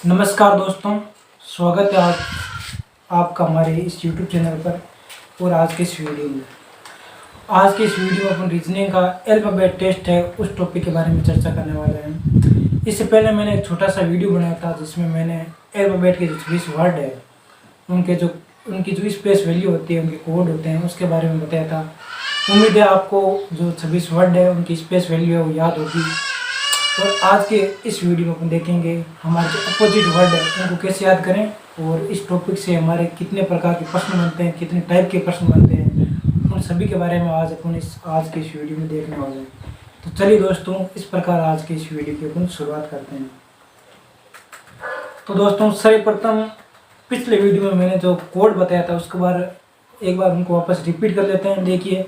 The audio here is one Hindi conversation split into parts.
नमस्कार दोस्तों, स्वागत है आपका हमारे इस YouTube चैनल पर। और आज के इस वीडियो में अपन रीजनिंग का अल्फ़ाबेट टेस्ट है उस टॉपिक के बारे में चर्चा करने वाले हैं। इससे पहले मैंने एक छोटा सा वीडियो बनाया था जिसमें मैंने अल्फ़ाबेट के जो 26 वर्ड है उनकी जो स्पेस वैल्यू होती है, उनके कोड होते हैं, उसके बारे में बताया था। उम्मीद है आपको जो 26 वर्ड है उनकी स्पेस वैल्यू है वो याद होगी। और आज के इस वीडियो में अपन देखेंगे हमारे जो अपोजिट वर्ड है उनको कैसे याद करें, और इस टॉपिक से हमारे कितने प्रकार के प्रश्न बनते हैं, कितने टाइप के प्रश्न बनते हैं, उन सभी के बारे में आज के इस वीडियो में देखने वाले हैं। तो चलिए दोस्तों, इस प्रकार आज के इस वीडियो की अपन शुरुआत करते हैं। तो दोस्तों, सर्वप्रथम पिछले वीडियो में मैंने जो कोड बताया था उसके एक बार उनको वापस रिपीट कर लेते हैं। देखिए,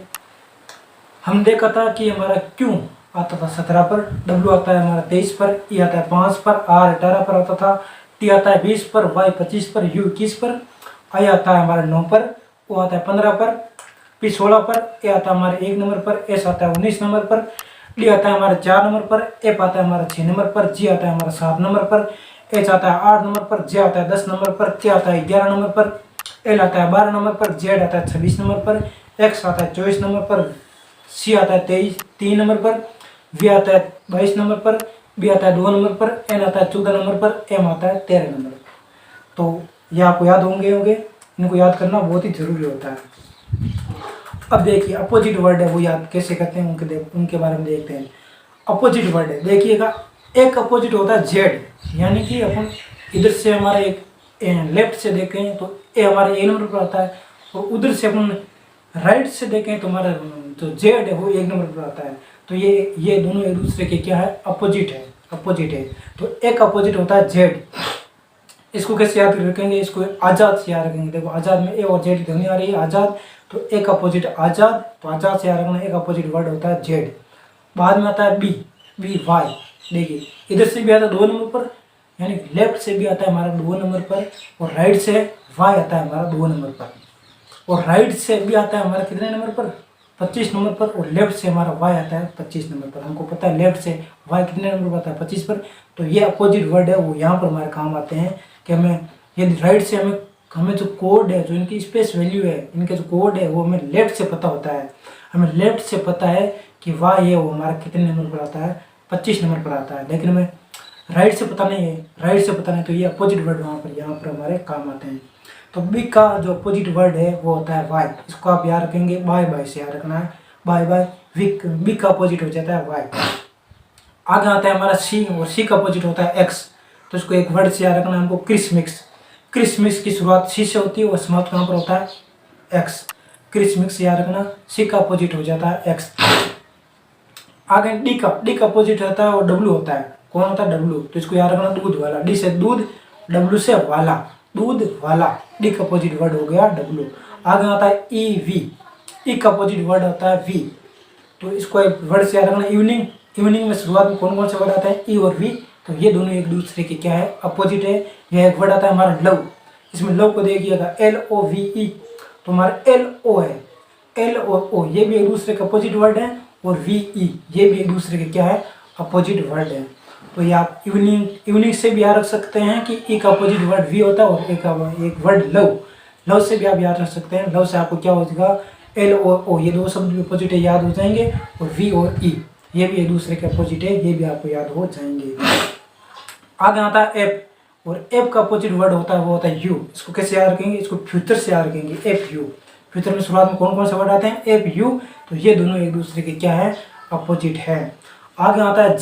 हम देखा था कि हमारा क्यों आता था 17 पर, डब्ल्यू आता है हमारा 23 पर, ई आता है 5 पर, आर 18 पर आता था, टी आता है 20 पर, वाई 25 पर, यू 21 पर, आई आता है हमारा 9 पर, ओ आता है 15 पर, पी 16 पर, ए आता है हमारे 1 नंबर पर, एस आता है 19 नंबर पर, डी आता है हमारा 4 नंबर पर, एफ आता है हमारा 6 नंबर पर, जी आता है हमारा 7 नंबर पर, एच आता है 8 नंबर पर, जे आता है 10 नंबर पर, के आता है 11 नंबर पर, एल आता है 12 नंबर पर, जेड आता है 26 नंबर पर, एक्स आता है 24 नंबर पर, सी आता है 3 नंबर पर, वी आता है 22 नंबर पर, बी आता है 2 नंबर पर, एन आता है 14 नंबर पर, एम आता है 13 नंबर पर। तो ये आपको याद होंगे इनको याद करना बहुत ही जरूरी होता है। अब देखिए, अपोजिट वर्ड है वो याद कैसे करते हैं उनके बारे में देखते हैं। अपोजिट वर्ड है, देखिएगा, एक अपोजिट होता है जेड, यानी कि अपन इधर से हमारा एक लेफ्ट से देखें तो ए हमारे ए नंबर पर आता है, और उधर से अपन राइट से देखें तो हमारा जो जेड है वो 1 नंबर पर आता है। तो ये दोनों एक दूसरे के क्या है, अपोजिट है। तो एक अपोजिट होता है जेड। इसको कैसे याद रखेंगे, इसको आजाद से याद रखेंगे। देखो, आजाद में ए और जेड ध्वनि आ रही है, आजाद, तो एक अपोजिट आजाद, तो आजाद से याद रखना। एक अपोजिट वर्ड होता है जेड। बाद में आता है बी वाई। देखिए, इधर से भी आता है 2 नंबर पर, यानी लेफ्ट से भी आता है हमारा 2 नंबर पर, और राइट से वाई आता है हमारा 2 नंबर पर, और राइट से भी आता है हमारा कितने नंबर पर, 25 नंबर पर, और लेफ्ट से हमारा वाई आता है 25 नंबर पर। हमको पता है लेफ्ट से वाई कितने नंबर पर आता है, 25 पर। तो ये अपोजिट वर्ड है वो यहाँ पर हमारे काम आते हैं कि हमें यदि राइट से हमें जो कोड है, जो इनकी स्पेस वैल्यू है, इनके जो कोड है वो हमें लेफ्ट से पता होता है। हमें लेफ्ट से पता है कि वाई है वो हमारा कितने नंबर पर आता है, 25 नंबर पर आता है, लेकिन हमें राइट से पता नहीं है। तो ये अपोजिट वर्ड यहाँ पर हमारे काम आते हैं। तो बी का जो अपोजिट वर्ड है वो होता है वाई। इसको आप याद रखेंगे, बाय से याद रखना है, बाय। बी का अपोजिट हो जाता है वाई। आगे आता है हमारा सी, और सी का अपोजिट होता है एक्स। तो इसको एक वर्ड से याद रखना है हमको, क्रिसमिक्स की शुरुआत सी से होती है और समाप्त कहाँ पर होता है, एक्स। क्रिसमिक्स याद रखना, सी का अपोजिट हो जाता है एक्स। आगे डी का अपोजिट होता है और डब्ल्यू होता है। कौन होता है, डब्ल्यू। तो इसको याद रखना, दूध वाला। डी से दूध, डब्ल्यू से वाला, दूध वाला। डी का अपोजिट वर्ड हो गया डब्ल्यू। आगे आता है ई का अपोजिट वर्ड होता है वी। तो इसको एक वर्ड से याद रखना, इवनिंग में शुरुआत में कौन कौन से वर्ड आते हैं, ई और वी। तो ये दोनों एक दूसरे के क्या है, अपोजिट है। यह एक वर्ड आता है हमारा लव। इसमें लव को देखिएगा, LOVE। तो हमारा LO है, L और O ये भी एक दूसरे का अपोजिट वर्ड है, और VE ये भी एक दूसरे के क्या है, अपोजिट वर्ड है। तो ये आप इवनिंग से भी याद रख सकते हैं कि ई का अपोजिट वर्ड वी होता है, और एक वर्ड लव से भी आप याद रख सकते हैं। लव से आपको क्या हो जाएगा, L और O ये दो शब्द अपोजिट है, याद हो जाएंगे, और V और E ये भी एक दूसरे के अपोजिट है, ये भी आपको याद हो जाएंगे। आगे आता है एफ, और एफ का अपोजिट वर्ड होता है वो होता है यू। इसको कैसे याद रखेंगे, इसको फ्यूचर से याद रखेंगे, FU। फ्यूचर में शुरुआत में कौन कौन से वर्ड आते हैं, FU। तो ये दोनों एक दूसरे के क्या है, अपोजिट है। आगे आता है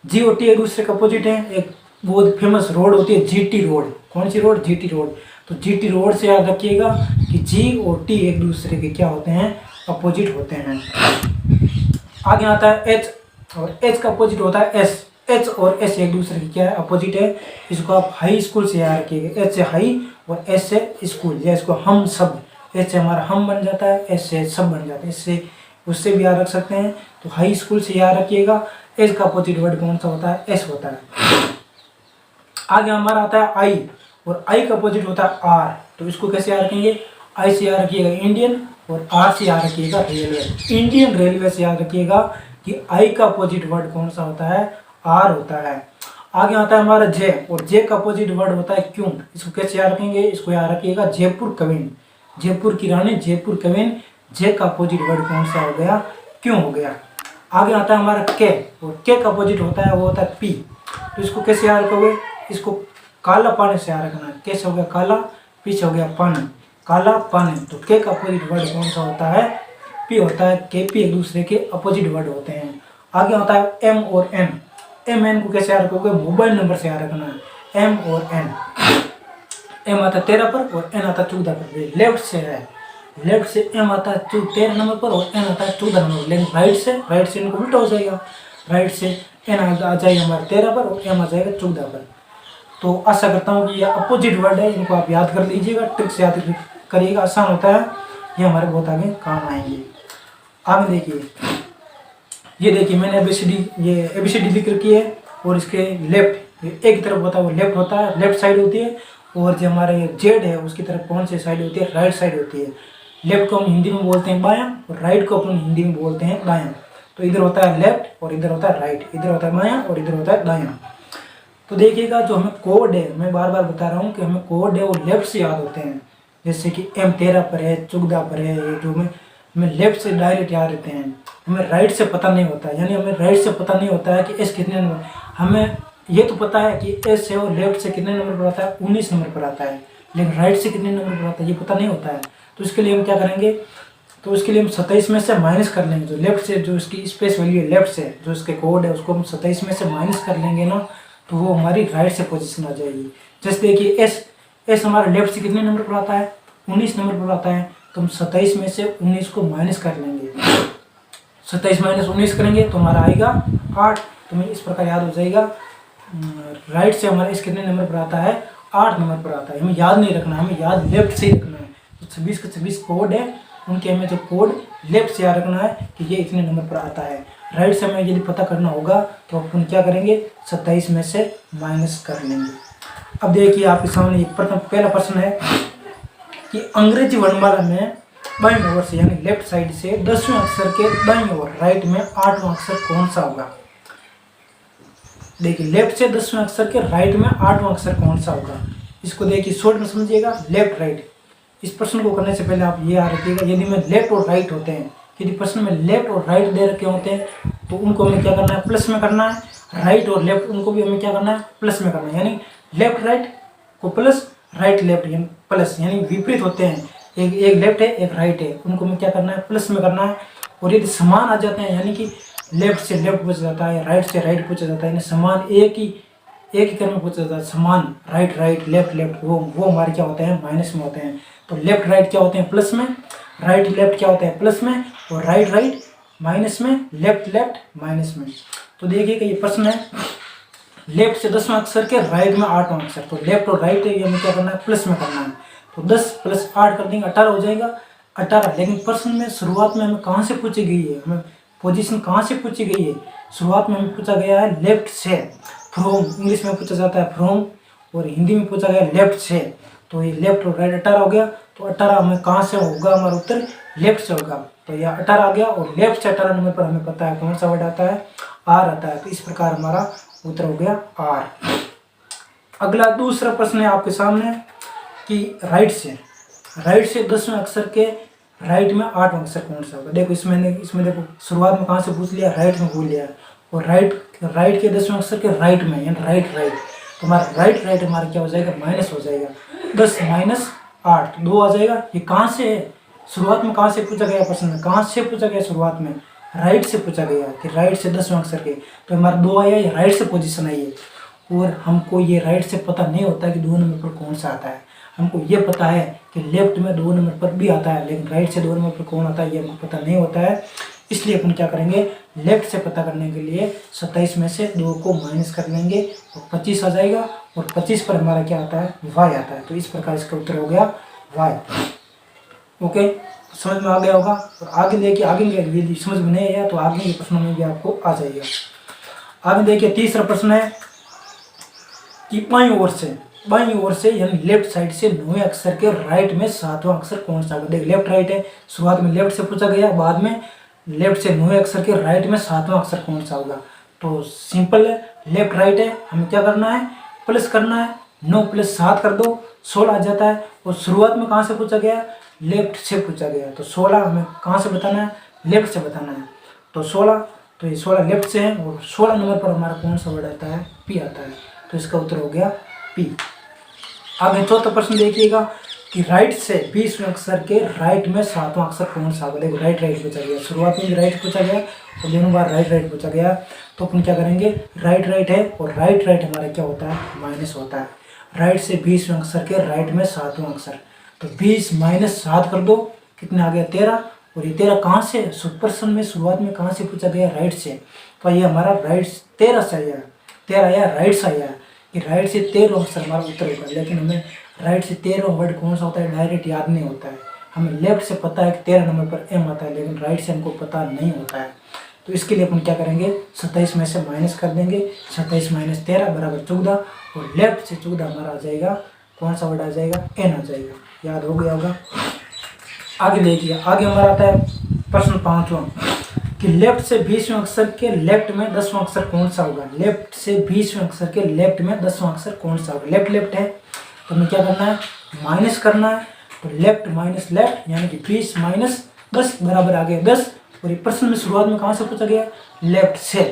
GOT एक दूसरे का अपोजिट है। एक बहुत फेमस रोड होती है GT रोड। कौन सी रोड, GT रोड। तो GT रोड से याद रखिएगा कि G और T एक दूसरे के क्या होते हैं, अपोजिट होते हैं। आगे आता है H, और H का अपोजिट होता है S। H और S एक दूसरे की क्या है, अपोजिट है। इसको आप हाई स्कूल से याद रखिएगा, H से हाई और S से स्कूल, या इसको हम सब। H से हमारा हम बन जाता है, S से सब बन जाता है, इससे उससे भी याद रख सकते हैं। तो हाई स्कूल से याद रखिएगा। एज का अपोजिट वर्ड कौन सा होता है, एस होता है। आगे हमारा आता है आई, और आई का अपोजिट होता है आर। तो इसको कैसे याद रखेंगे, आई से याद रखिएगा इंडियन, और आर से याद रखिएगा रेलवे। इंडियन रेलवे से याद रखिएगा कि आई का अपोजिट वर्ड कौन सा होता है, आर होता है। आगे आता है हमारा जे, और जे का अपोजिट वर्ड होता है क्यों। इसको कैसे याद रखेंगे, इसको याद रखिएगा जयपुर कवीन, जयपुर की रानी जयपुर कवीन। जे का अपोजिट वर्ड कौन सा हो गया, क्यों हो गया। आगे आता है हमारा के, और के का अपोजिट होता है वो होता है पी। तो इसको कैसे याद रखोगे, इसको काला पानी से याद रखना है। कैसे हो गया काला, पीछे हो गया पानी, काला पानी। तो के का अपोजिट वर्ड कौन सा होता है, पी होता है। के पी एक दूसरे के अपोजिट वर्ड होते हैं। आगे होता है एम और एन। एम एन को कैसे याद रखोगे, मोबाइल नंबर से याद रखना है, एम और एन। एम आता है 13 पर और एन आता है 14 पर, लेफ्ट से है। लेफ्ट से एम आता है 13 नंबर पर और एन आता है 14 नंबर पर, लेकिन राइट से इनको उल्टा हो जाएगा। राइट से एन आ जाएगा हमारे 13 पर और एम आ जाएगा 14 पर। तो आशा करता हूँ कि ये अपोजिट वर्ड है, इनको आप याद कर लीजिएगा, ट्रिक से याद करिएगा, आसान होता है, ये हमारे बहुत आगे काम आएंगे। आगे देखिए, ये देखिए मैंने एबीसीडी लिख रखी है, और इसके लेफ्ट एक तरफ होता है वो लेफ्ट होता है, लेफ्ट साइड होती है, और जो हमारे जेड है उसकी तरफ कौन सी साइड होती है, राइट साइड होती है। लेफ्ट को हम हिंदी में बोलते हैं बायां, और राइट को अपन हिंदी में बोलते हैं दायां। तो इधर होता है लेफ्ट और इधर होता है राइट, इधर होता है बायां और इधर होता है दायां। तो देखिएगा जो हमें कोड है, मैं बार बार बता रहा हूँ कि हमें कोड है वो लेफ्ट से याद होते हैं। जैसे कि एम 13 पर है, 14 पर है, ये जो हमें लेफ्ट से डायरेक्ट याद रहते हैं, हमें राइट से पता नहीं होता है। यानी हमें राइट से पता नहीं होता है कि एस कितने नंबर, हमें ये तो पता है कि एस है और लेफ्ट से कितने नंबर पर आता है, 19 नंबर पर आता है, लेकिन राइट से कितने नंबर पर आता है ये पता नहीं होता है। तो इसके लिए हम क्या करेंगे, तो इसके लिए हम 27 में से माइनस कर लेंगे। जो लेफ्ट से जो इसकी स्पेस वैल्यू है, लेफ्ट से जो इसके कोड है उसको हम 27 में से माइनस कर लेंगे ना, तो वो हमारी राइट से पोजीशन आ जाएगी। जैसे देखिए एस हमारा लेफ्ट से कितने नंबर पर आता है, 19 नंबर पर आता है, तो हम 27 में से 19 को माइनस कर लेंगे। 27 माइनस 19 करेंगे तो हमारा आएगा 8। तो हमें इस प्रकार याद हो जाएगा, राइट से हमारा इस कितने नंबर पर आता है, 8 नंबर पर आता है। हमें याद नहीं रखना, हमें याद लेफ्ट से ही रखना है। तो 26 के 26 कोड है, उनके हमें जो कोड लेफ्ट से याद रखना है कि ये इतने नंबर पर आता है। राइट से हमें यदि पता करना होगा तो अपन क्या करेंगे, 27 में से माइनस कर लेंगे। अब देखिए आपके सामने एक पहला प्रश्न है कि अंग्रेजी वर्णमाला में बाईं ओर से यानी लेफ्ट साइड से 10वें अक्षर के दाईं ओर राइट में 8वां अक्षर कौन सा होगा। देखिए लेफ्ट से 10वें अक्षर के राइट में 8वां अक्षर कौन सा होगा। इसको देखिए शॉर्ट में समझिएगा, लेफ्ट राइट। इस प्रश्न को करने से पहले आप ये याद रखिएगा, यदि में लेफ्ट और राइट होते हैं, यदि प्रश्न में लेफ्ट और राइट दे रखे होते हैं तो उनको हमें क्या करना है, प्लस में करना है। राइट और लेफ्ट उनको भी हमें क्या करना है, प्लस में करना है। यानी लेफ्ट राइट को प्लस, राइट लेफ्ट यानी प्लस, यानी विपरीत होते हैं, एक लेफ्ट है एक राइट है, उनको हमें क्या करना है, प्लस में करना है। और यदि समान आ जाते हैं, यानी कि लेफ्ट से लेफ्ट पूछा जाता है, राइट से राइट पूछा जाता है, यानी समान एक ही क्रम में पूछा जाता है, समान राइट लेफ्ट वो हमारे क्या होते हैं, माइनस में होते हैं। तो लेफ्ट राइट क्या होते हैं, प्लस में, राइट लेफ्ट क्या होते हैं, प्लस में, और राइट माइनस में, लेफ्ट माइनस में। तो देखिए कि ये प्रश्न है लेफ्ट से 10वां अक्षर के राइट में 8वां अक्षर, तो लेफ्ट और राइट है, हमें क्या करना है, प्लस में करना है। तो 10 + 8 कर देंगे, 18 हो जाएगा, 18। लेकिन प्रश्न में शुरुआत में हमें कहाँ से पूछी गई है, हमें पोजीशन कहाँ से पूछी गई है। शुरुआत में हमें पूछा गया है लेफ्ट से, फ्रॉम इंग्लिश में पूछा जाता है फ्रॉम, और हिंदी में पूछा गया लेफ्ट से। तो ये लेफ्ट और राइट 18 हो गया। तो 18 हमें कहाँ से होगा, हमारा उत्तर लेफ्ट से होगा। तो यह 18 आ गया, और लेफ्ट से 18 नंबर पर हमें पता है कौन सा वर्ड आता है, आर आता है। तो इस प्रकार हमारा उत्तर हो गया आर। अगला दूसरा प्रश्न है आपके सामने कि राइट से 10वें अक्षर के राइट में 8वां अक्षर कौन सा होगा। देखो इसमें देखो शुरुआत में कहाँ से पूछ लिया, राइट में भूल लिया, और राइट के 10वें अक्षर के राइट में यानी राइट। तो हमारा राइट हमारा क्या हो जाएगा, माइनस हो जाएगा। 10 - 8 2 आ जाएगा। ये कहाँ से है, शुरुआत में कहाँ से पूछा गया प्रश्न में, कहाँ से पूछा गया, शुरुआत में राइट से पूछा गया कि राइट से 10वें अक्षर के। तो हमारा 2 आया, ये राइट से पोजीशन आई है। और हमको ये राइट से पता नहीं होता कि 2 नंबर पर कौन सा आता है। हमको ये पता है कि लेफ्ट में 2 नंबर पर भी आता है, लेकिन राइट से 2 नंबर पर कौन आता है ये हमको पता नहीं होता है। इसलिए अपन क्या करेंगे, लेफ्ट से पता करने के लिए 27 में से 2 को माइनस कर लेंगे और 25 आ जाएगा, और 25 पर हमारा क्या आता है, वाई आता है। तो इस प्रकार इसका उत्तर हो गया वाई। ओके, समझ में आ गया होगा। और आगे देखिए, यदि समझ में नहीं आया तो आगे के प्रश्नों में भी आपको आ जाएगा। आगे देखिए तीसरा प्रश्न है कि बाईं ओर से यानी लेफ्ट साइड से 9वें अक्षर के राइट में 7वां अक्षर कौन सा होगा। देख लेफ्ट राइट है, शुरुआत में लेफ्ट से पूछा गया, बाद में लेफ्ट से 9वें अक्षर के राइट में 7वां अक्षर कौन सा होगा। तो सिंपल है, लेफ्ट राइट है, हमें क्या करना है, प्लस करना है। 9 + 7 कर दो, 16 आ जाता है। और शुरुआत में कहाँ से पूछा गया, लेफ्ट से पूछा गया, तो 16 हमें कहाँ से बताना है, लेफ्ट से बताना है। तो 16, तो ये 16 लेफ्ट से है, और 16 नंबर पर हमारा कौन सा वर्ड आता है, पी आता है, तो इसका उत्तर हो गया पी। आगे चौथा प्रश्न देखिएगा कि राइट से 20वें अक्षर के राइट में 7वां अक्षर कौन सा होगा। देखो राइट राइट पूछा गया, शुरुआत में भी राइट पूछा गया और दोनों बार राइट राइट पूछा गया, तो अपन क्या करेंगे, राइट राइट है, और राइट राइट हमारा क्या होता है, माइनस होता है। राइट से 20वें अक्षर के राइट में 7वां अक्षर, तो 20 - 7 कर दो, कितना आ गया, 13। और ये 13 कहाँ से, प्रश्न में शुरुआत में कहाँ से पूछा गया, राइट से, तो ये हमारा राइट 13 से आया, 13 आया, राइट से आया कि राइट से 13 अक्षर हमारा उत्तर होगा। लेकिन हमें राइट से 13 वर्ड कौन सा होता है, डायरेक्ट याद नहीं होता है। हमें लेफ्ट से पता है कि 13 नंबर पर एम आता है, लेकिन राइट से हमको पता नहीं होता है। तो इसके लिए अपन क्या करेंगे, 27 में से माइनस कर देंगे, 27 - 13 = 14, और लेफ्ट से 14 हमारा आ जाएगा, कौन सा वर्ड आ जाएगा, एन आ जाएगा। याद हो गया होगा। आगे देखिए, आगे हमारा आता है प्रश्न 5वां कि लेफ्ट से 20वें अक्षर के लेफ्ट में 10वां अक्षर कौन सा होगा। लेफ्ट से 20वें अक्षर के लेफ्ट में 10वां अक्षर कौन सा होगा। लेफ्ट लेफ्ट है, तो हमें क्या करना है, माइनस करना है। तो लेफ्ट माइनस लेफ्ट, यानी कि 20 - 10 बराबर आ गया 10। और ये प्रश्न में शुरुआत में कहाँ से पूछा गया, लेफ्ट से,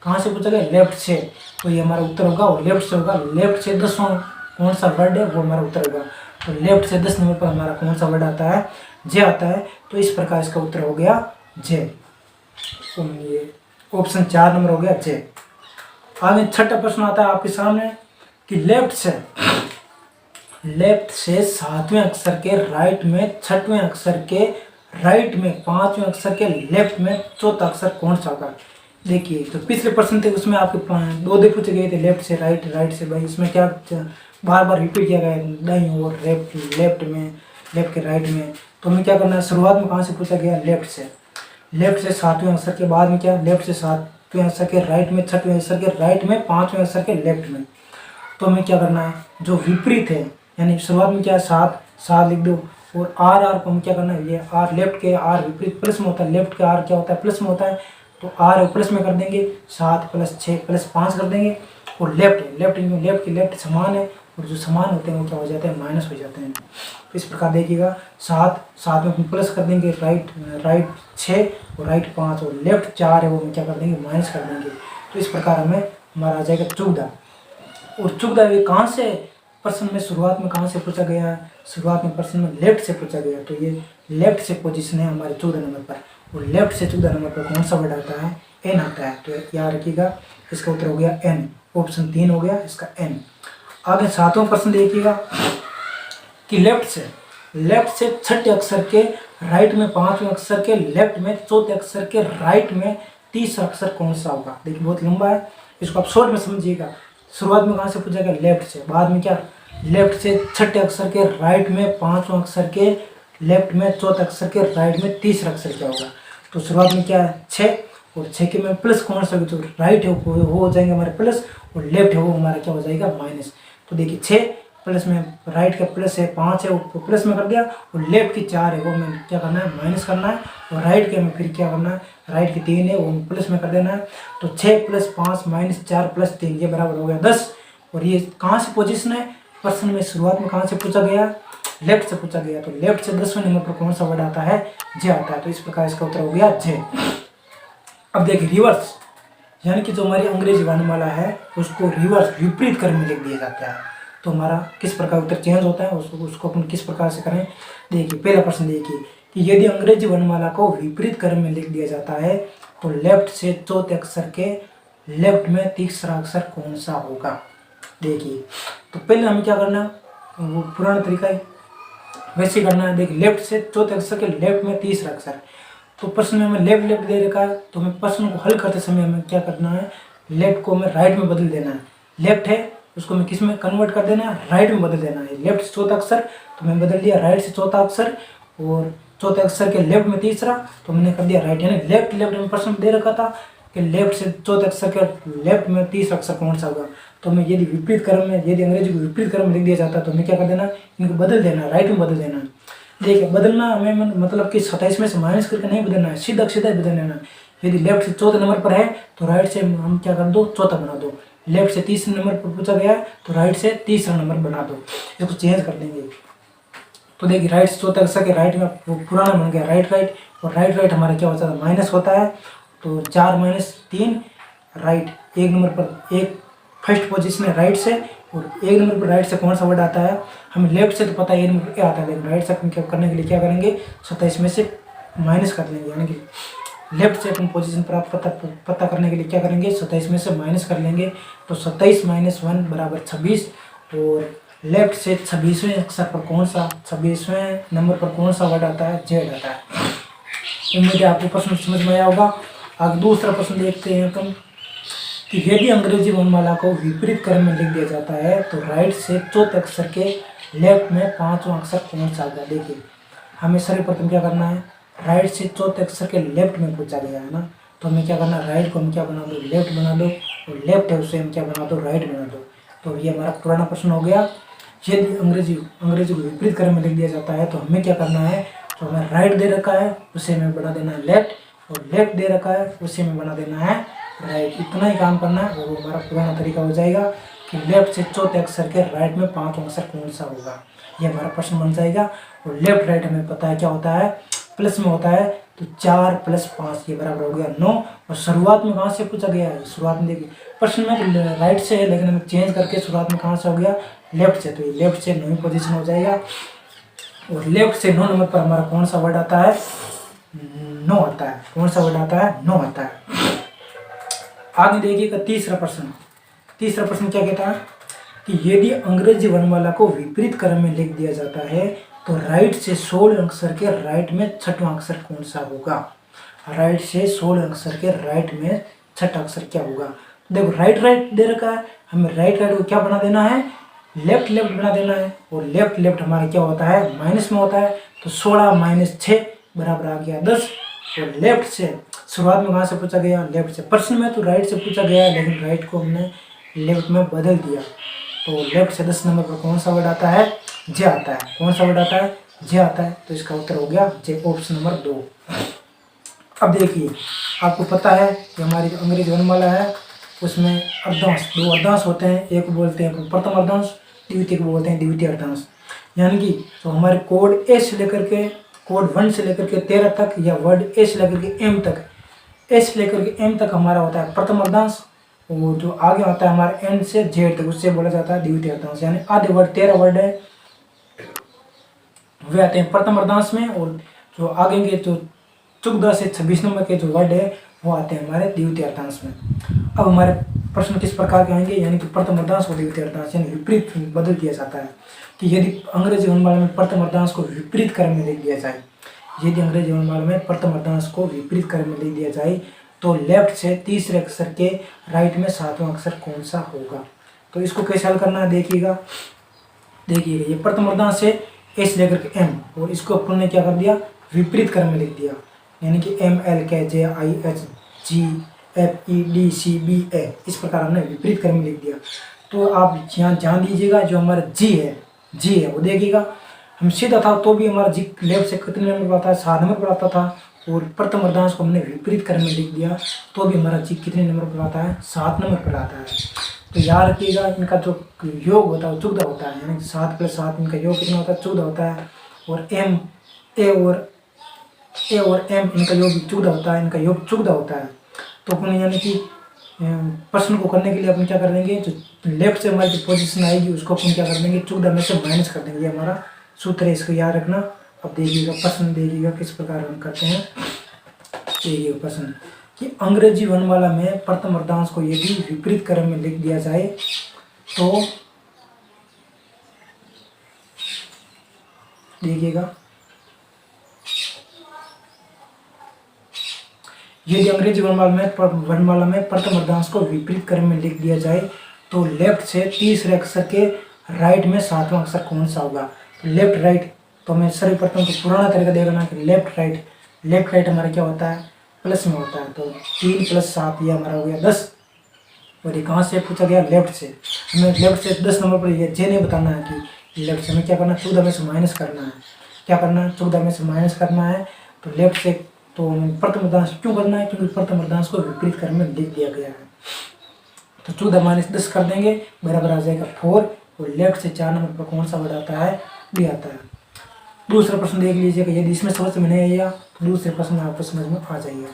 कहाँ से पूछा गया, लेफ्ट से, तो ये हमारा उत्तर होगा, और लेफ्ट से होगा। लेफ्ट से 10वां कौन सा वर्ड है, वो हमारा उत्तर होगा। तो लेफ्ट से 10 नंबर पर हमारा कौन सा वर्ड आता है, जे आता है, तो इस प्रकार इसका उत्तर हो गया जे। तो ये ऑप्शन 4 नंबर हो गया जे। आगे छठा प्रश्न आता है आपके सामने कि लेफ्ट से 7वें अक्षर के राइट में 6वें अक्षर के राइट में 5वें अक्षर के लेफ्ट में चौथा अक्षर कौन सा होगा। देखिए, तो पिछले प्रश्न थे उसमें आपके 2 पूछे गए थे, लेफ्ट से राइट, राइट से भाई, इसमें क्या बार बार रिपीट किया गया है, दाईं और लेफ्ट में, लेफ्ट के राइट में। तो हमें क्या करना है, शुरुआत में कहाँ से पूछा गया, लेफ्ट से, लेफ्ट से 7वें अक्षर के बाद में क्या, लेफ्ट से 7वें अक्षर के राइट में, 6वें अक्षर के राइट में, 5वें अक्षर के लेफ्ट में। तो हमें क्या करना है, जो विपरीत है, यानी शुरुआत में क्या है, 7 लिख दो, और आर को हम क्या करना है, ये आर लेफ्ट के आर विपरीत प्लस में होता है, लेफ्ट के आर क्या होता है, प्लस में होता है, तो आर प्लस में कर देंगे, 7 + 6 + 5 कर देंगे। और लेफ्ट की लेफ्ट समान है, और जो समान होते हैं वो क्या हो जाते हैं, माइनस हो जाते हैं। तो इस प्रकार देखिएगा, 7 में प्लस कर देंगे, राइट 6 और राइट 5, और लेफ्ट 4 है वो हम क्या कर देंगे, माइनस कर देंगे। तो इस प्रकार हमें हमारा आ जाएगा 14। और 14 ये कहाँ से प्रश्न में शुरुआत में कहाँ से पूछा गया है, शुरुआत में प्रश्न में लेफ्ट से पूछा गया, तो ये लेफ्ट से पोजीशन है हमारे 14 नंबर पर। और लेफ्ट से 14 नंबर पर कौन सा वर्ड आता है, एन आता है। तो याद रखिएगा, इसका उत्तर हो गया एन, ऑप्शन 3 हो गया इसका एन। आगे 7वां प्रश्न देखिएगा कि लेफ्ट से 6ठे अक्षर के राइट में 5वें अक्षर के लेफ्ट में चौथे अक्षर के राइट में तीसरा अक्षर कौन सा होगा। देखिए बहुत लंबा है, इसको आप शॉर्ट में समझिएगा। शुरुआत में कहाँ से पूछा गया, लेफ्ट से, बाद में क्या, लेफ्ट से 6ठे अक्षर के राइट में 5वें अक्षर के लेफ्ट में चौथे अक्षर के राइट में तीसरा अक्षर क्या होगा। तो शुरुआत में क्या है, 6, और 6 के में प्लस कौन सा, जो राइट है वो हो जाएंगे हमारे प्लस, और लेफ्ट है वो हमारा क्या हो जाएगा, माइनस। तो देखिए 6 प्लस में राइट का प्लस है 5 है वो प्लस में कर दिया, और लेफ्ट की 4 है वो में क्या करना है, माइनस करना है, और राइट के में फिर क्या करना है, राइट की 3 है वो प्लस में कर देना है। तो 6 + 5 - 4 + 3 ये बराबर हो गया 10। और ये कहाँ से पोजीशन है, प्रश्न में शुरुआत में कहाँ से पूछा गया, लेफ्ट से पूछा गया। तो लेफ्ट से 10वें नंबर पर कौन सा वर्ड आता है, जे आता है। तो इस प्रकार इसका उत्तर हो गया जे। अब देखिए रिवर्स, यानी कि जो हमारी अंग्रेजी वर्णमाला है उसको रिवर्स विपरीत क्रम में लिख दिया जाता है। तो हमारा किस प्रकार उत्तर चेंज होता है, उसको अपन किस प्रकार से करें। देखिए पहला प्रश्न देखिए कि यदि अंग्रेजी वर्णमाला को विपरीत क्रम में लिख दिया जाता है तो लेफ्ट से चौथे अक्षर के लेफ्ट में तीसरा अक्षर कौन सा होगा। देखिए तो पहले हमें क्या करना है, वो पुराना तरीका है वैसे करना है। देखिए लेफ्ट से चौथे अक्षर के लेफ्ट में तीसरा अक्षर, तो प्रश्न में हमें लेफ्ट लेफ्ट दे रखा है, तो हमें प्रश्न को हल करते समय हमें क्या करना है, लेफ्ट को हमें राइट में बदल देना है। लेफ्ट है उसको हमें किस में कन्वर्ट कर देना है, राइट में बदल देना है। लेफ्ट से चौथा अक्षर तो मैंने बदल दिया राइट से चौथा अक्षर, और चौथे अक्षर के लेफ्ट में तीसरा तो मैंने कर दिया राइट। यानी लेफ्ट लेफ्ट में प्रश्न दे रखा था कि लेफ्ट से चौथे अक्षर के लेफ्ट में तीसरा अक्षर कौन सा होगा। तो हमें यदि विपरीत क्रम में, यदि अंग्रेजी को विपरीत क्रम में लिख दिया जाता है तो हमें क्या कर देना, इनको बदल देना, राइट में बदल देना है। देखिए बदलना हमें मतलब कि 27 में से माइनस करके नहीं बदलना है, सीधा सीधा बदल देना है। यदि लेफ्ट से चौथे नंबर पर है तो राइट से हम क्या कर दो, चौथा बना दो। लेफ्ट से तीसरे नंबर पर पूछा गया है तो राइट से तीसरा नंबर बना दो। इसको चेंज कर देंगे। तो देखिए राइट से चौथा अक्षर के राइट में पुराना बन गया राइट राइट, और राइट राइट हमारा क्या होता है, माइनस होता है। तो 4 माइनस 3 राइट, एक नंबर पर एक फर्स्ट पोजीशन है राइट से, और एक नंबर पर राइट से कौन सा वर्ड आता है, हमें लेफ्ट से तो पता है एक नंबर पर क्या आता है, लेकिन राइट से अपन क्या करने के लिए क्या करेंगे, 27 में से माइनस कर लेंगे। यानी कि लेफ्ट से अपन पोजीशन प्राप्त पता करने के लिए क्या करेंगे, 27 में से माइनस कर लेंगे। तो 27 माइनस 1 बराबर 26, और लेफ्ट से 26वें अक्षर पर कौन सा, 26वें नंबर पर कौन सा वर्ड आता है, जेड आता है। उम्मीद है आपको प्रश्न समझ में आया होगा। आगे दूसरा प्रश्न देखते हैं अपन कि यदि अंग्रेजी वर्णमाला को विपरीत क्रम में लिख दिया जाता है तो राइट से चौथे अक्षर के लेफ्ट में पांचवा अक्षर कौन सा होगा। देखिए हमें सर्वप्रथम क्या करना है, राइट से चौथे अक्षर के लेफ्ट में पूछा गया है ना, तो हमें क्या करना है, राइट को हम क्या बना दो, लेफ्ट बना दो, और लेफ्ट है उसे हम क्या बना दो, राइट बना दो। तो ये हमारा पुराना प्रश्न हो गया। यदि अंग्रेजी को विपरीत क्रम में लिख दिया जाता है तो हमें क्या करना है, तो हमें राइट दे रखा है उसे हमें बना देना है लेफ्ट, और लेफ्ट दे रखा है उसे हमें बना देना है राइट। इतना ही काम करना है और वो हमारा पुराना तरीका हो जाएगा कि लेफ्ट से चौथे अक्षर के राइट में पांचवा अक्षर कौन सा होगा, ये हमारा प्रश्न बन जाएगा। और लेफ्ट राइट हमें पता है क्या होता है, प्लस में होता है, तो 4 + 5 ये बराबर हो गया 9। और शुरुआत में कहाँ से पूछा गया है, शुरुआत में देखिए प्रश्न में राइट से है, लेकिन हमें चेंज करके शुरुआत में कहाँ से हो गया, लेफ्ट से, तो ये लेफ्ट से 9वीं पोजीशन हो जाएगा। और लेफ्ट से 9 नंबर पर हमारा कौन सा वर्ड आता है, 9 आता है। कौन सा वर्ड आता है, 9 आता है। आगे देखिएगा तीसरा प्रश्न क्या कहता है कि यदि अंग्रेजी वर्णमाला को विपरीत क्रम में लिख दिया जाता है तो राइट से 16 अक्षर के राइट में छठवां अक्षर कौन सा होगा। राइट से 16 अक्षर के राइट में छठा अक्षर क्या होगा। देखो राइट राइट दे रखा है, हमें राइट राइट को क्या बना देना है, लेफ्ट लेफ्ट बना देना है। और लेफ्ट लेफ्ट हमारा क्या होता है, माइनस में होता है। तो 16 - 6 बराबर आ गया 10। और लेफ्ट से शुरुआत में कहाँ से पूछा गया, लेफ्ट से। प्रश्न में तो राइट से पूछा गया है, लेकिन राइट को हमने लेफ्ट में बदल दिया। तो लेफ्ट से 10 नंबर पर कौन सा वर्ड आता है, जे आता है। कौन सा वर्ड आता है, जे आता है। तो इसका उत्तर हो गया जे, ऑप्शन नंबर 2। अब देखिए आपको पता है कि हमारी जो अंग्रेजी वर्णमाला है उसमें अर्धांश, 2 अर्धांश होते हैं। एक बोलते हैं प्रथम अर्धांश, द्वितीय को बोलते हैं द्वितीय अर्धांश। यानी कि तो हमारे कोड ए से लेकर के, कोड 1 से लेकर के 13 तक, या वर्ड ए से लेकर के एम तक, ए से लेकर के एम तक हमारा होता है प्रथम अर्धांश। और जो आगे होता है हमारे एन से जेड तक, उससे बोला जाता है द्वितीय अर्धांश। यानी आधे वर्ड 13 वर्ड है वे आते हैं प्रथम अर्धांश में, और जो आगे के जो 14 से 26 नंबर के जो वर्ड है वो आते हैं हमारे द्वितीय अर्धांश में। अब हमारे प्रश्न किस प्रकार के आएंगे, यानी कि प्रथम अर्धांश और द्वितीय अर्धांश यानी विपरीत बदल दिया जाता है कि यदि अंग्रेजी वर्णमाला में प्रथम अर्धांश को विपरीत क्रम में लिख दिया जाए, यदि अंग्रेजी वर्णमाला में प्रथम अर्धांश को विपरीत क्रम में लिख दिया जाए तो लेफ्ट से तीसरे अक्षर के राइट में सातवां अक्षर कौन सा होगा। तो इसको कैसे हल करना है, देखिएगा ये प्रथम अर्धांश से ए से लेकर के एम, और इसको अपन ने क्या कर दिया, विपरीत क्रम में लिख दिया। यानी कि MLKJIHGFEDCBA इस प्रकार हमने विपरीत क्रम में लिख दिया। तो आप यहाँ ध्यान दीजिएगा, जो हमारा जी है वो देखिएगा, हम सीधा था तो भी हमारा जी लेफ्ट से कितने नंबर पर आता है, 7 नंबर पर आता था। और प्रथम अर्धांश को हमने विपरीत क्रम में लिख दिया तो भी हमारा जी कितने नंबर पर आता है, 7 नंबर पर आता है। तो याद रखिएगा इनका जो योग होता है वो 14 होता है, यानी 7 + 7 इनका योग कितना होता है, 14 होता है। और ए और एम इनका योग 14 होता है, इनका योग 14 होता है। तो अपन यानी कि प्रश्न को करने के लिए अपन क्या कर देंगे, जो लेफ्ट से हमारी जो पोजीशन आएगी उसको अपन क्या कर देंगे, 14 में से माइनस कर देंगे। ये हमारा सूत्र है, इसको याद रखना। अब देखिएगा प्रश्न, देखिएगा किस प्रकार हम करते हैं। देखिए प्रश्न कि अंग्रेजी वर्णमाला में प्रथम अर्धांश को यदि विपरीत क्रम में लिख दिया जाए तो देखिएगा, यदि अंग्रेजी वर्णमाला में प्रथम अर्धांश को विपरीत क्रम में लिख दिया जाए तो लेफ्ट से तीसरे अक्षर के राइट में सातवां अक्षर कौन सा होगा। तो लेफ्ट राइट, तो मैं सर्वप्रथम तो पुराना तरीका देखना कि लेफ्ट राइट हमारा क्या होता है, प्लस में होता है। तो 3 + 7 ये हमारा हो गया 10। और ये कहाँ से पूछा गया, लेफ्ट से। हमें लेफ्ट से 10 नंबर पर ये जे नहीं बताना है कि लेफ्ट से हमें क्या करना है, 14 में से माइनस करना है। क्या करना है, 14 में से माइनस करना है। तो लेफ्ट से तो प्रथम अर्धांश क्यों करना है, क्योंकि प्रथम अर्धांश को विपरीत क्रम में लिख दिया गया है। तो 14 माइनस 10 कर देंगे, बराबर आ जाएगा 4, और लेफ्ट से 4 नंबर पर कौन सा वर्ड आता है, डी आता है। दूसरा प्रश्न देख लीजिएगा, यदि इसमें समझ में नहीं आया तो दूसरे प्रश्न में आपको समझ में आ जाएगा।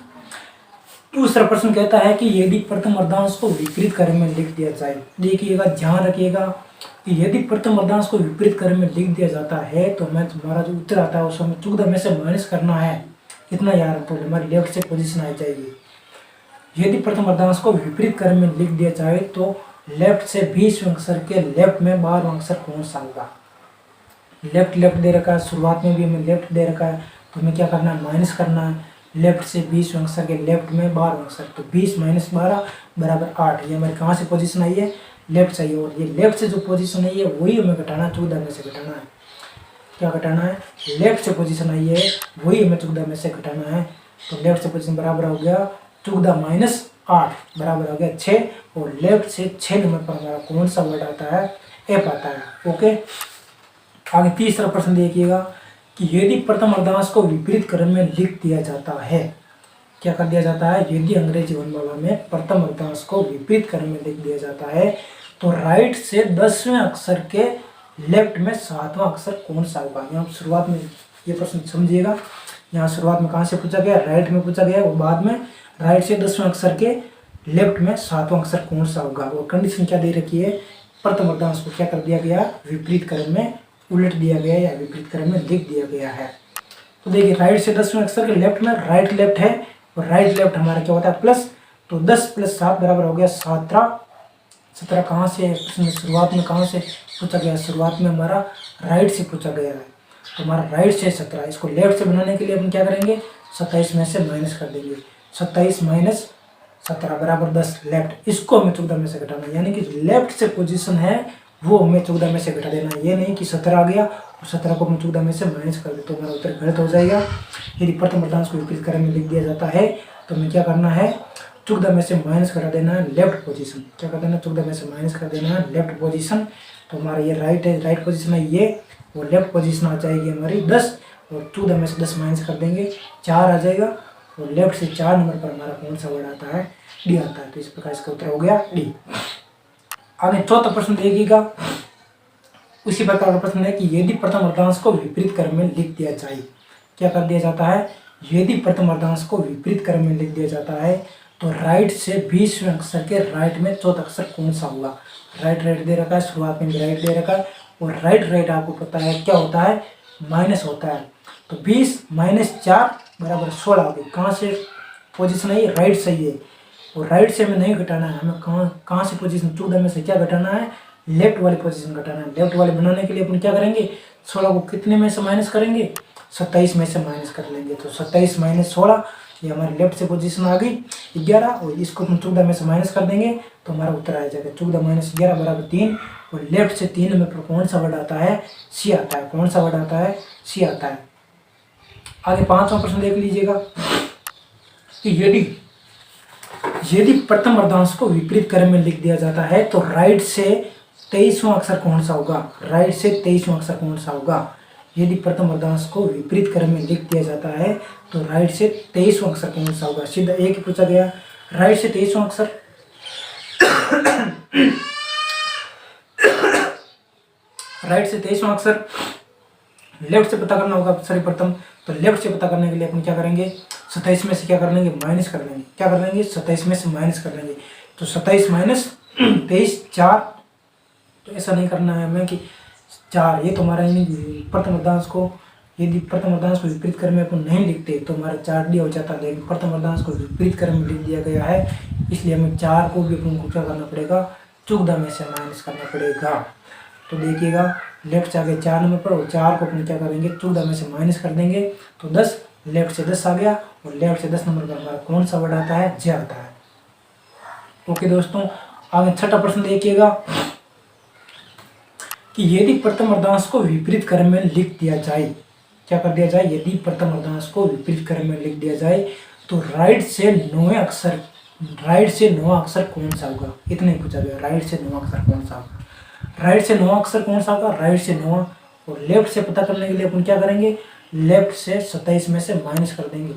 दूसरा प्रश्न कहता है कि यदि प्रथम अर्धांश को विपरीत क्रम में लिख दिया जाए, देखिएगा ध्यान रखिएगा कि यदि प्रथम अर्धांश को विपरीत क्रम में लिख दिया जाता है तो मैं तुम्हारा जो उत्तर आता है उसमें 14 में से माइनस करना है, कितना यार, तो हमारी लेफ्ट से पोजीशन आ जाएगी। यदि प्रथम अर्धांश को विपरीत क्रम में लिख दिया जाए तो लेफ्ट से 20वें अक्षर के लेफ्ट में 12वां अक्षर कौन सा होगा। लेफ्ट लेफ्ट दे रखा है, शुरुआत में भी हमें लेफ्ट दे रखा है, तो हमें क्या करना है, माइनस करना है। लेफ्ट से 20वें अक्षर के लेफ्ट में 12वां अक्षर, तो 20 माइनस 12 बराबर 8। ये हमारी कहाँ से पोजीशन आई है, लेफ्ट से। और ये लेफ्ट से जो पोजीशन आई है वही हमें घटाना है, 14 में से घटाना है। क्या घटाना है, लेफ्ट से पोजीशन आई है वही हमें 14 में से घटाना है। तो लेफ्ट से पोजीशन बराबर हो गया 14 माइनस 8 बराबर हो गया 6, और लेफ्ट से 6 नंबर पर हमारा कौन सा वर्ड आता है, एफ आता है। ओके, आगे तीसरा प्रश्न देखिएगा कि यदि प्रथम अर्धांश को विपरीत क्रम में लिख दिया जाता है, क्या कर दिया जाता है, यदि अंग्रेजी वर्णमाला में प्रथम अर्धांश को विपरीत क्रम में लिख दिया जाता है तो राइट से 10वें अक्षर के लेफ्ट में 7वां अक्षर कौन सा होगा। यहाँ शुरुआत में ये प्रश्न समझिएगा, यहाँ शुरुआत में कहाँ से पूछा गया, राइट में पूछा गया, और बाद में राइट से 10वें अक्षर के लेफ्ट में 7वां अक्षर कौन सा होगा। और कंडीशन क्या दे रखी है, प्रथम अर्धांश को क्या कर दिया गया, विपरीत क्रम में उलट दिया गया या विपरीत क्रम में लिख दिया गया है। तो देखिए राइट से 10वें अक्षर के लेफ्ट में राइट लेफ्ट है, और राइट लेफ्ट हमारा क्या होता है, प्लस, तो 10 + 7 बराबर हो गया 17। 17 कहाँ से, शुरुआत में कहाँ से पूछा गया, शुरुआत में हमारा राइट से पूछा गया है, तो हमारा राइट से 17। इसको लेफ्ट से बनाने के लिए अपन क्या करेंगे, 27 में से माइनस कर देंगे। 27 माइनस 17 बराबर 10 लेफ्ट, इसको हमें 14 में से घटाना, यानी कि लेफ्ट से पोजीशन है वो हमें 14 में से घटा देना। ये नहीं कि 17 आ गया और 17 को हम 14 में से माइनस कर दे तो हमारा उत्तर गलत हो जाएगा। यदि प्रथम अर्धांश को विपरीत क्रम में लिख दिया जाता है तो हमें क्या करना है, 14 में से माइनस करा देना है लेफ्ट पोजीशन। क्या कर देना, 14 में से माइनस कर देना है लेफ्ट पोजीशन। तो हमारा ये राइट है, राइट पोजीशन है ये, और लेफ्ट पोजीशन आ जाएगी हमारी 10, और 14 में से 10 माइनस कर देंगे 4 आ जाएगा, और लेफ्ट से 4 नंबर पर हमारा कौन सा वर्ड आता है, डी आता है। तो इस प्रकार इसका उत्तर हो गया डी। आगे चौथा प्रश्न देखिएगा, उसी प्रकार का प्रश्न है कि यदि प्रथम अर्धांश को विपरीत क्रम में लिख दिया जाए, क्या कर दिया जाता है, यदि प्रथम अर्धांश को विपरीत क्रम में लिख दिया जाता है तो राइट से 20वें अक्षर के राइट में चौथा अक्षर कौन सा होगा। राइट राइट दे रखा है, शुरुआत में भी राइट दे रखा है, और राइट राइट आपको पता है क्या होता है, माइनस होता है। तो 20 माइनस 4 बराबर 16 हो गई। कहाँ से पोजीशन है, राइट से ही है, और राइट से हमें नहीं घटाना है, हमें कहाँ से पोजीशन, 14 में से क्या घटाना है, लेफ्ट वाली पोजीशन घटाना है। लेफ्ट वाले बनाने के लिए अपन क्या करेंगे, 16 को कितने में से माइनस करेंगे, 27 में से माइनस कर लेंगे। तो 27 माइनस 16 ये हमारी लेफ्ट से पोजीशन आ गई 11, और इसको हम 14 में से माइनस कर देंगे तो हमारा उत्तर आ जाएगा 14 माइनस 11 बराबर 3, और लेफ्ट से 3 में कौन सा वर्ड आता है, सी आता है। कौन सा वर्ड आता है, सी आता है। आगे पांचवा प्रश्न देख लीजिएगा कि यदि प्रथम अर्धांश को विपरीत क्रम में लिख दिया जाता है तो राइट से 23वां अक्षर कौन सा होगा। राइट से 23वां अक्षर कौन सा होगा। यदि प्रथम अर्धांश को विपरीत क्रम में लिख दिया जाता है तो राइट से 23वां अक्षर कौन सा होगा। सीधा एक ही पूछा गया, राइट से 23वां अक्षर राइट से 23वां अक्षर लेफ्ट से पता करना होगा सर्वप्रथम। तो लेफ्ट से पता करने के लिए अपन क्या करेंगे, 27 में से क्या कर लेंगे, माइनस कर लेंगे। क्या कर लेंगे, 27 में से माइनस कर लेंगे। तो 27 माइनस 23 4, तो ऐसा नहीं करना है हमें कि 4, ये तो हमारा प्रथम अर्धांश को, यदि प्रथम अर्धांश को विपरीत क्रम में अपन नहीं लिखते तो हमारा 4 डी हो जाता है, लेकिन प्रथम अर्धांश को विपरीत क्रम में लिख दिया गया है, इसलिए हमें 4 को भी अपन को क्या करना पड़ेगा, 14 में से माइनस करना पड़ेगा। तो देखिएगा लेफ्ट से आगे 4 नंबर पर, और 4 को अपन क्या करेंगे, 14 में से माइनस कर देंगे तो 10, लेफ्ट से 10 आ गया, और लेफ्ट से 10 नंबर पर हमारा कौन सा वर्ड आता है, जे आता है। ओके दोस्तों, आगे छठा प्रश्न देखिएगा कि यदि प्रथम अर्धांश को विपरीत क्रम में लिख दिया जाए, क्या कर दिया जाए, यदि प्रथम अर्धांश को विपरीत क्रम में लिख दिया जाए तो राइट से 9वें अक्षर, राइट से 9वां अक्षर कौन सा होगा। इतना ही पूछा गया, राइट से 9वां अक्षर कौन सा होगा। राइट से 9वां अक्षर कौन सा होगा, राइट से 9वां। और लेफ्ट से पता करने के लिए अपन क्या करेंगे, लेफ्ट से 27 में से माइनस कर देंगे।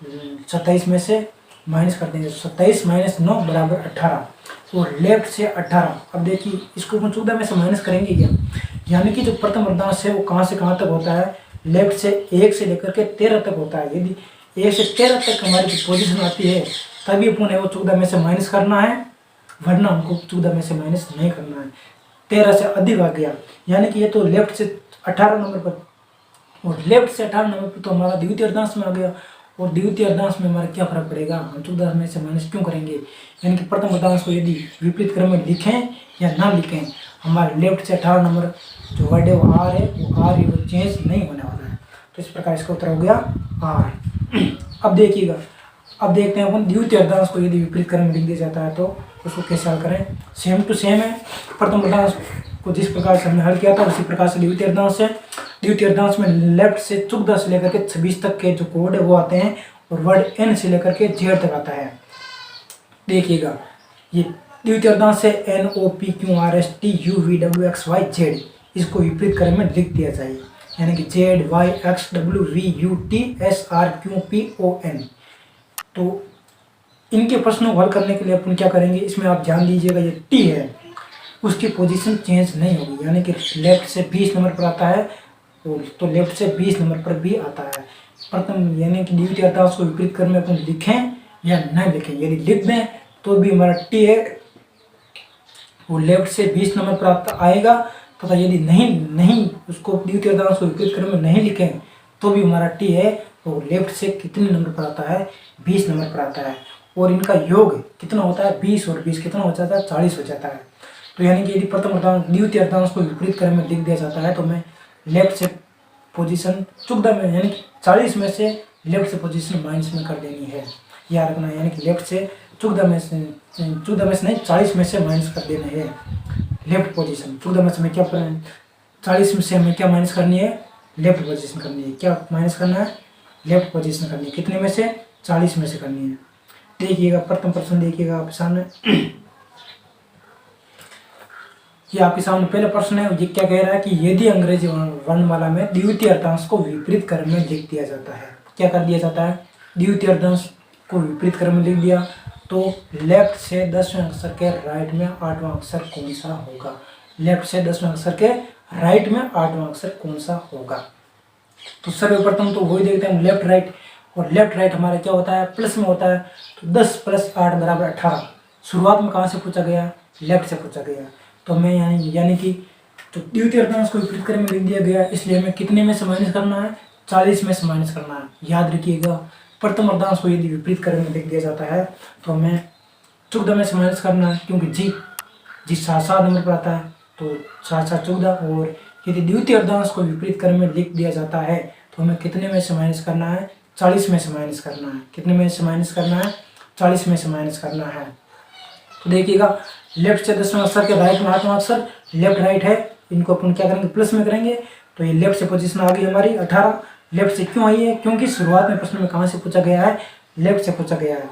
27 में से माइनस कर देंगे, 27 माइनस 9 बराबर 18 और लेफ्ट से 18। अब देखिए इसको हम 14 में से माइनस करेंगे क्या, यानी कि जो प्रथम अर्धांश है वो कहाँ से कहाँ तक होता है, लेफ्ट से 1 से लेकर के 13 तक होता है। यदि 1 से 13 तक हमारी जो पोजीशन आती है तभी अपन वो 14 में से माइनस करना है, वरना हमको 14 में से माइनस नहीं करना है। 13 से अधिक आ गया, यानी कि ये तो लेफ्ट से 18 नंबर पर, और लेफ्ट से 18 नंबर पर तो हमारा द्वितीय अर्धांश में आ गया। और द्वितीय अर्धांश में हमारा क्या फर्क पड़ेगा, हम 14 में से माइनस क्यों करेंगे, यानी कि प्रथम अर्धांश को यदि विपरीत क्रम में लिखें या ना लिखें, हमारे लेफ्ट से 18 नंबर जो वर्ड है वो आर है, वो आर वो चेंज नहीं होने वाला है। तो इस प्रकार इसका उत्तर हो गया आर। अब देखिएगा, अब देखते हैं अपन द्वितीय अर्धांश को यदि विपरीत क्रम में लिख दिया जाता है तो उसको कैसे हल करें। सेम टू सेम है, प्रथम अर्धांश को जिस प्रकार से हमने हल किया था उसी प्रकार से द्वितीय अर्धांश है। द्वितीय अर्धांश में लेफ्ट से 14 से लेकर के 26 तक के जो कोड है वो आते हैं, और वर्ड एन से लेकर के जेड तक आता है। देखिएगा ये द्वितीय अर्धांश से N O P Q R S T U V W X Y Z, इसको विपरीत क्रम में लिख दिया जाए, यानी कि Z Y X W V U T S R Q P O N. तो इनके प्रश्नों को हल करने के लिए अपन क्या करेंगे, इसमें आप ध्यान दीजिएगा ये टी है उसकी पोजीशन चेंज नहीं होगी, यानी कि लेफ्ट से 20 नंबर पर आता है तो लेफ्ट से 20 नंबर पर भी आता है। प्रथम यानी कि द्वितीय अर्धांश को विपरीत क्रम में अपन लिखें या न लिखें, यदि लिख दें तो भी हमारा टी है वो लेफ्ट से 20 नंबर पर आएगा, तथा यदि नहीं उसको द्वितीय अर्धांश को विपरीत क्रम में नहीं लिखें तो भी हमारा टी है वो लेफ्ट से कितने नंबर पर आता है, 20 नंबर पर आता है। और इनका योग कितना होता है, 20 और 20 कितना हो जाता है, 40 हो जाता है। तो यानी कि यदि प्रथम अर्धांश द्वितीय अर्धांश को विपरीत क्रम में लिख दिया जाता है तो मैं लेफ्ट से पोजीशन 14 में यानी कि 40 में से लेफ्ट से पोजीशन माइनस में कर देनी है, याद रखना। यानी कि लेफ्ट से 14 में से नहीं 40 में से माइनस कर देना है लेफ्ट पोजीशन। 14 में से मैं क्या 40 में से हमें क्या माइनस करनी है, लेफ्ट पोजीशन करनी है। क्या माइनस करना है, लेफ्ट पोजीशन करनी है। कितने में से, 40 में से करनी है। देखिएगा प्रथम प्रश्न देखिएगा आपके सामने, ये आपके सामने पहला प्रश्न है। ये क्या कह रहा है कि यदि अंग्रेजी वर्णमाला में द्वितीय अर्धांश को विपरीत क्रम में लिख दिया जाता है, क्या कर दिया जाता है, द्वितीय अर्धांश को विपरीत क्रम में लिख दिया तो लेफ्ट से 10वें अक्षर के राइट में 8वां अक्षर कौन सा होगा। लेफ्ट से 10वें अक्षर के राइट में 8वां अक्षर कौन सा होगा। तो सर्वप्रथम तो वही देखते हैं लेफ्ट राइट, और लेफ्ट राइट हमारा क्या होता है, प्लस में होता है। तो 10 + 8 बराबर 18। शुरुआत में कहाँ से पूछा गया, लेफ्ट से पूछा गया। तो मैं यानी कि तो द्वितीय अर्धांश को विपरीत क्रम में लिख दिया गया, इसलिए हमें कितने में से माइनस करना है, 40 में से माइनस करना है। याद रखिएगा प्रथम अर्धांश को यदि विपरीत क्रम में लिख दिया जाता है तो हमें 14 में से माइनस करना है, क्योंकि जी 7 नंबर पर आता है तो 7 7 14। और यदि द्वितीय अर्धांश को विपरीत क्रम में लिख दिया जाता है तो हमें कितने में से माइनस करना है, 40 में से माइनस करना है। कितने में से माइनस करना है, 40 में से माइनस करना है। तो देखिएगा लेफ्ट से 10वें अक्षर के राइट में 8वां अक्षर, लेफ्ट राइट है, इनको अपन क्या करेंगे, प्लस में करेंगे। तो ये लेफ्ट से पोजीशन आ गई हमारी 18। लेफ्ट से क्यों आई है, क्योंकि शुरुआत में प्रश्न में कहाँ से पूछा गया है, लेफ्ट से पूछा गया है।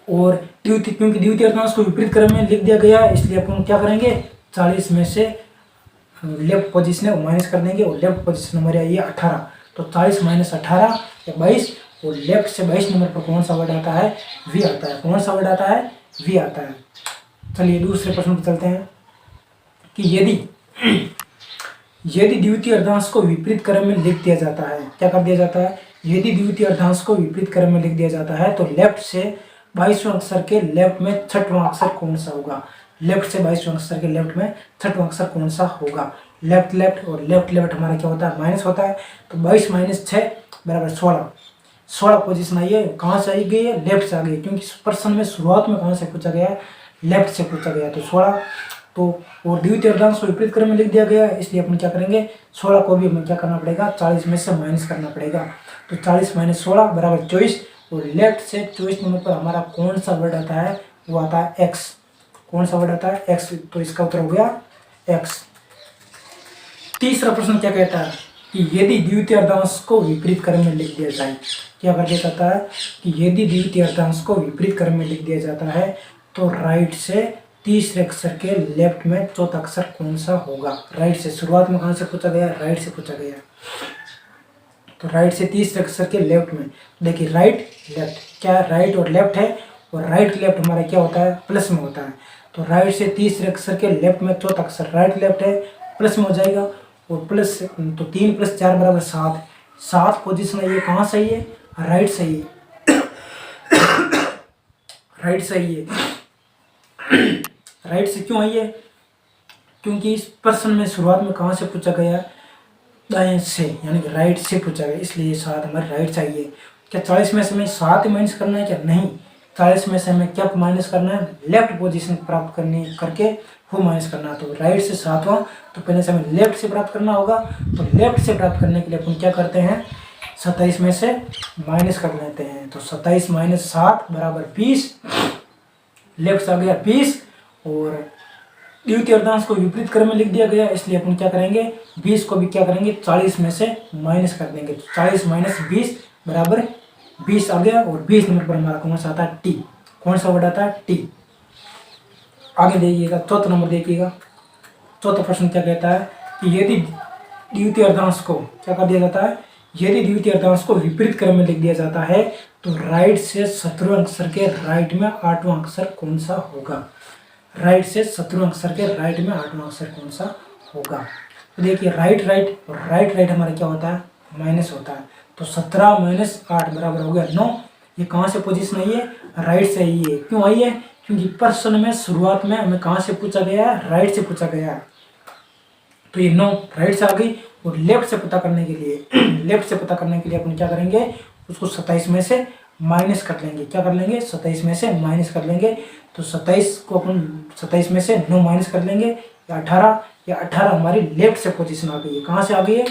और क्योंकि द्वितीय अर्धांश को विपरीत क्रम में लिख दिया गया है, इसलिए अपन क्या करेंगे, 40 में से लेफ्ट पोजीशन है वो माइनस कर देंगे, और लेफ्ट पोजीशन हमारी आई है 18। तो 40 - 18 या 22, और लेफ्ट से 22 नंबर पर कौन सा वर्ड आता है, वी आता है। कौन सा वर्ड आता है, वी आता है। चलिए दूसरे प्रश्न पर चलते हैं कि यदि द्वितीय अर्धांश को विपरीत क्रम में लिख दिया जाता है, क्या कर दिया जाता है, यदि द्वितीय अर्धांश को विपरीत क्रम में लिख दिया जाता है तो लेफ्ट से 22वें अक्षर के लेफ्ट में 6वां अक्षर कौन सा होगा। लेफ्ट से 22वें अक्षर के लेफ्ट में 6वां अक्षर कौन सा होगा। लेफ्ट और लेफ्ट हमारा क्या होता है, माइनस होता है। तो 22 - 6 बराबर 16। 16 पोजीशन आई है, कहाँ से आई गई है, लेफ्ट से आ गई, क्योंकि प्रश्न में शुरुआत में कहाँ से पूछा गया है, लेफ्ट से पूछा गया। तो 16 तो, और द्वितीय अर्धांश को विपरीत क्रम में लिख दिया गया है, इसलिए अपन क्या करेंगे, 16 को भी हमें क्या करना पड़ेगा, 40 में से माइनस करना पड़ेगा। तो 40 - 16 बराबर 24। और लेफ्ट से 24 नंबर पर हमारा कौन सा वर्ड आता है, वो आता है एक्स। कौन सा वर्ड आता है, एक्स। तो इसका उत्तर हो गया एक्स। तीसरा प्रश्न क्या कहता है कि यदि द्वितीय अर्धांश को विपरीत क्रम में लिख दिया जाए, क्या कर दिया जाता है कि यदि द्वितीय अर्धांश को विपरीत क्रम में लिख दिया जाता है तो राइट से तीसरे अक्षर के लेफ्ट में चौथा अक्षर कौन सा होगा। राइट से, शुरुआत में कहाँ से पूछा गया, राइट से पूछा गया। तो राइट से तीसरे अक्षर के लेफ्ट में, देखिए राइट लेफ्ट, क्या राइट और लेफ्ट है, और राइट लेफ्ट हमारा क्या होता है, प्लस में होता है। तो राइट से तीसरे अक्षर के लेफ्ट में चौथा अक्षर राइट लेफ्ट है, प्लस में हो जाएगा। और प्लस तो 3 + 4 = 7, 7 पोजीशन है, ये कहाँ सही है, राइट सही है, राइट सही है। राइट से क्यों आई है, क्योंकि इस प्रश्न में शुरुआत में कहाँ से पूछा गया, दाएं से, यानी कि राइट से पूछा गया, इसलिए 7 हमारे राइट चाहिए। क्या 40 में से हमें 7 माइनस करना है, क्या नहीं, 40 में से हमें क्या माइनस करना है, लेफ्ट पोजीशन प्राप्त करके वो माइनस करना है। तो राइट से 7वां, तो पहले से हमें लेफ्ट से प्राप्त करना होगा। तो लेफ्ट से प्राप्त करने के लिए अपन क्या करते हैं, 27 में से माइनस कर लेते हैं। तो 27 - 7 = 20, लेफ्ट से आ गया 20, और द्वितीय अर्धांश को विपरीत क्रम में लिख दिया गया, इसलिए अपन क्या करेंगे, 20 को भी क्या करेंगे, 40 में से माइनस कर देंगे। तो 40 - 20 = 20 आ गया, और 20 नंबर पर हमारा कौन सा आता है, टी। कौन सा वर्ड आता है, टी। आगे देखिएगा, चौथा नंबर देखिएगा। चौथा प्रश्न क्या कहता है कि यदि द्वितीय अर्धांश को क्या कर दिया जाता है, यदि द्वितीय अर्धांश को विपरीत क्रम में लिख दिया जाता है तो राइट से 17वें अक्षर के राइट में 8वां अक्षर कौन सा होगा। राइट से 17वें अक्षर के राइट में 8वां अक्षर कौन सा होगा। तो देखिए राइट राइट और राइट राइट हमारा क्या होता है, माइनस होता है। तो 17 - 8 बराबर हो गया 9। ये कहाँ से पोजीशन आई है, राइट से आई है। क्यों आई है, क्योंकि प्रश्न में शुरुआत में हमें कहाँ से पूछा गया है, राइट से पूछा गया है। तो ये 9 राइट से आ गई। और लेफ्ट से पता करने के लिए लेफ्ट से पता करने के लिए अपन क्या करेंगे, उसको 27 में से माइनस कर लेंगे। क्या कर लेंगे, 27 में से माइनस कर लेंगे। तो 27 को अपन 27 में से 9 माइनस कर लेंगे, या 18, या 18 हमारी लेफ्ट से पोजीशन आ गई है। कहाँ से आ गई है,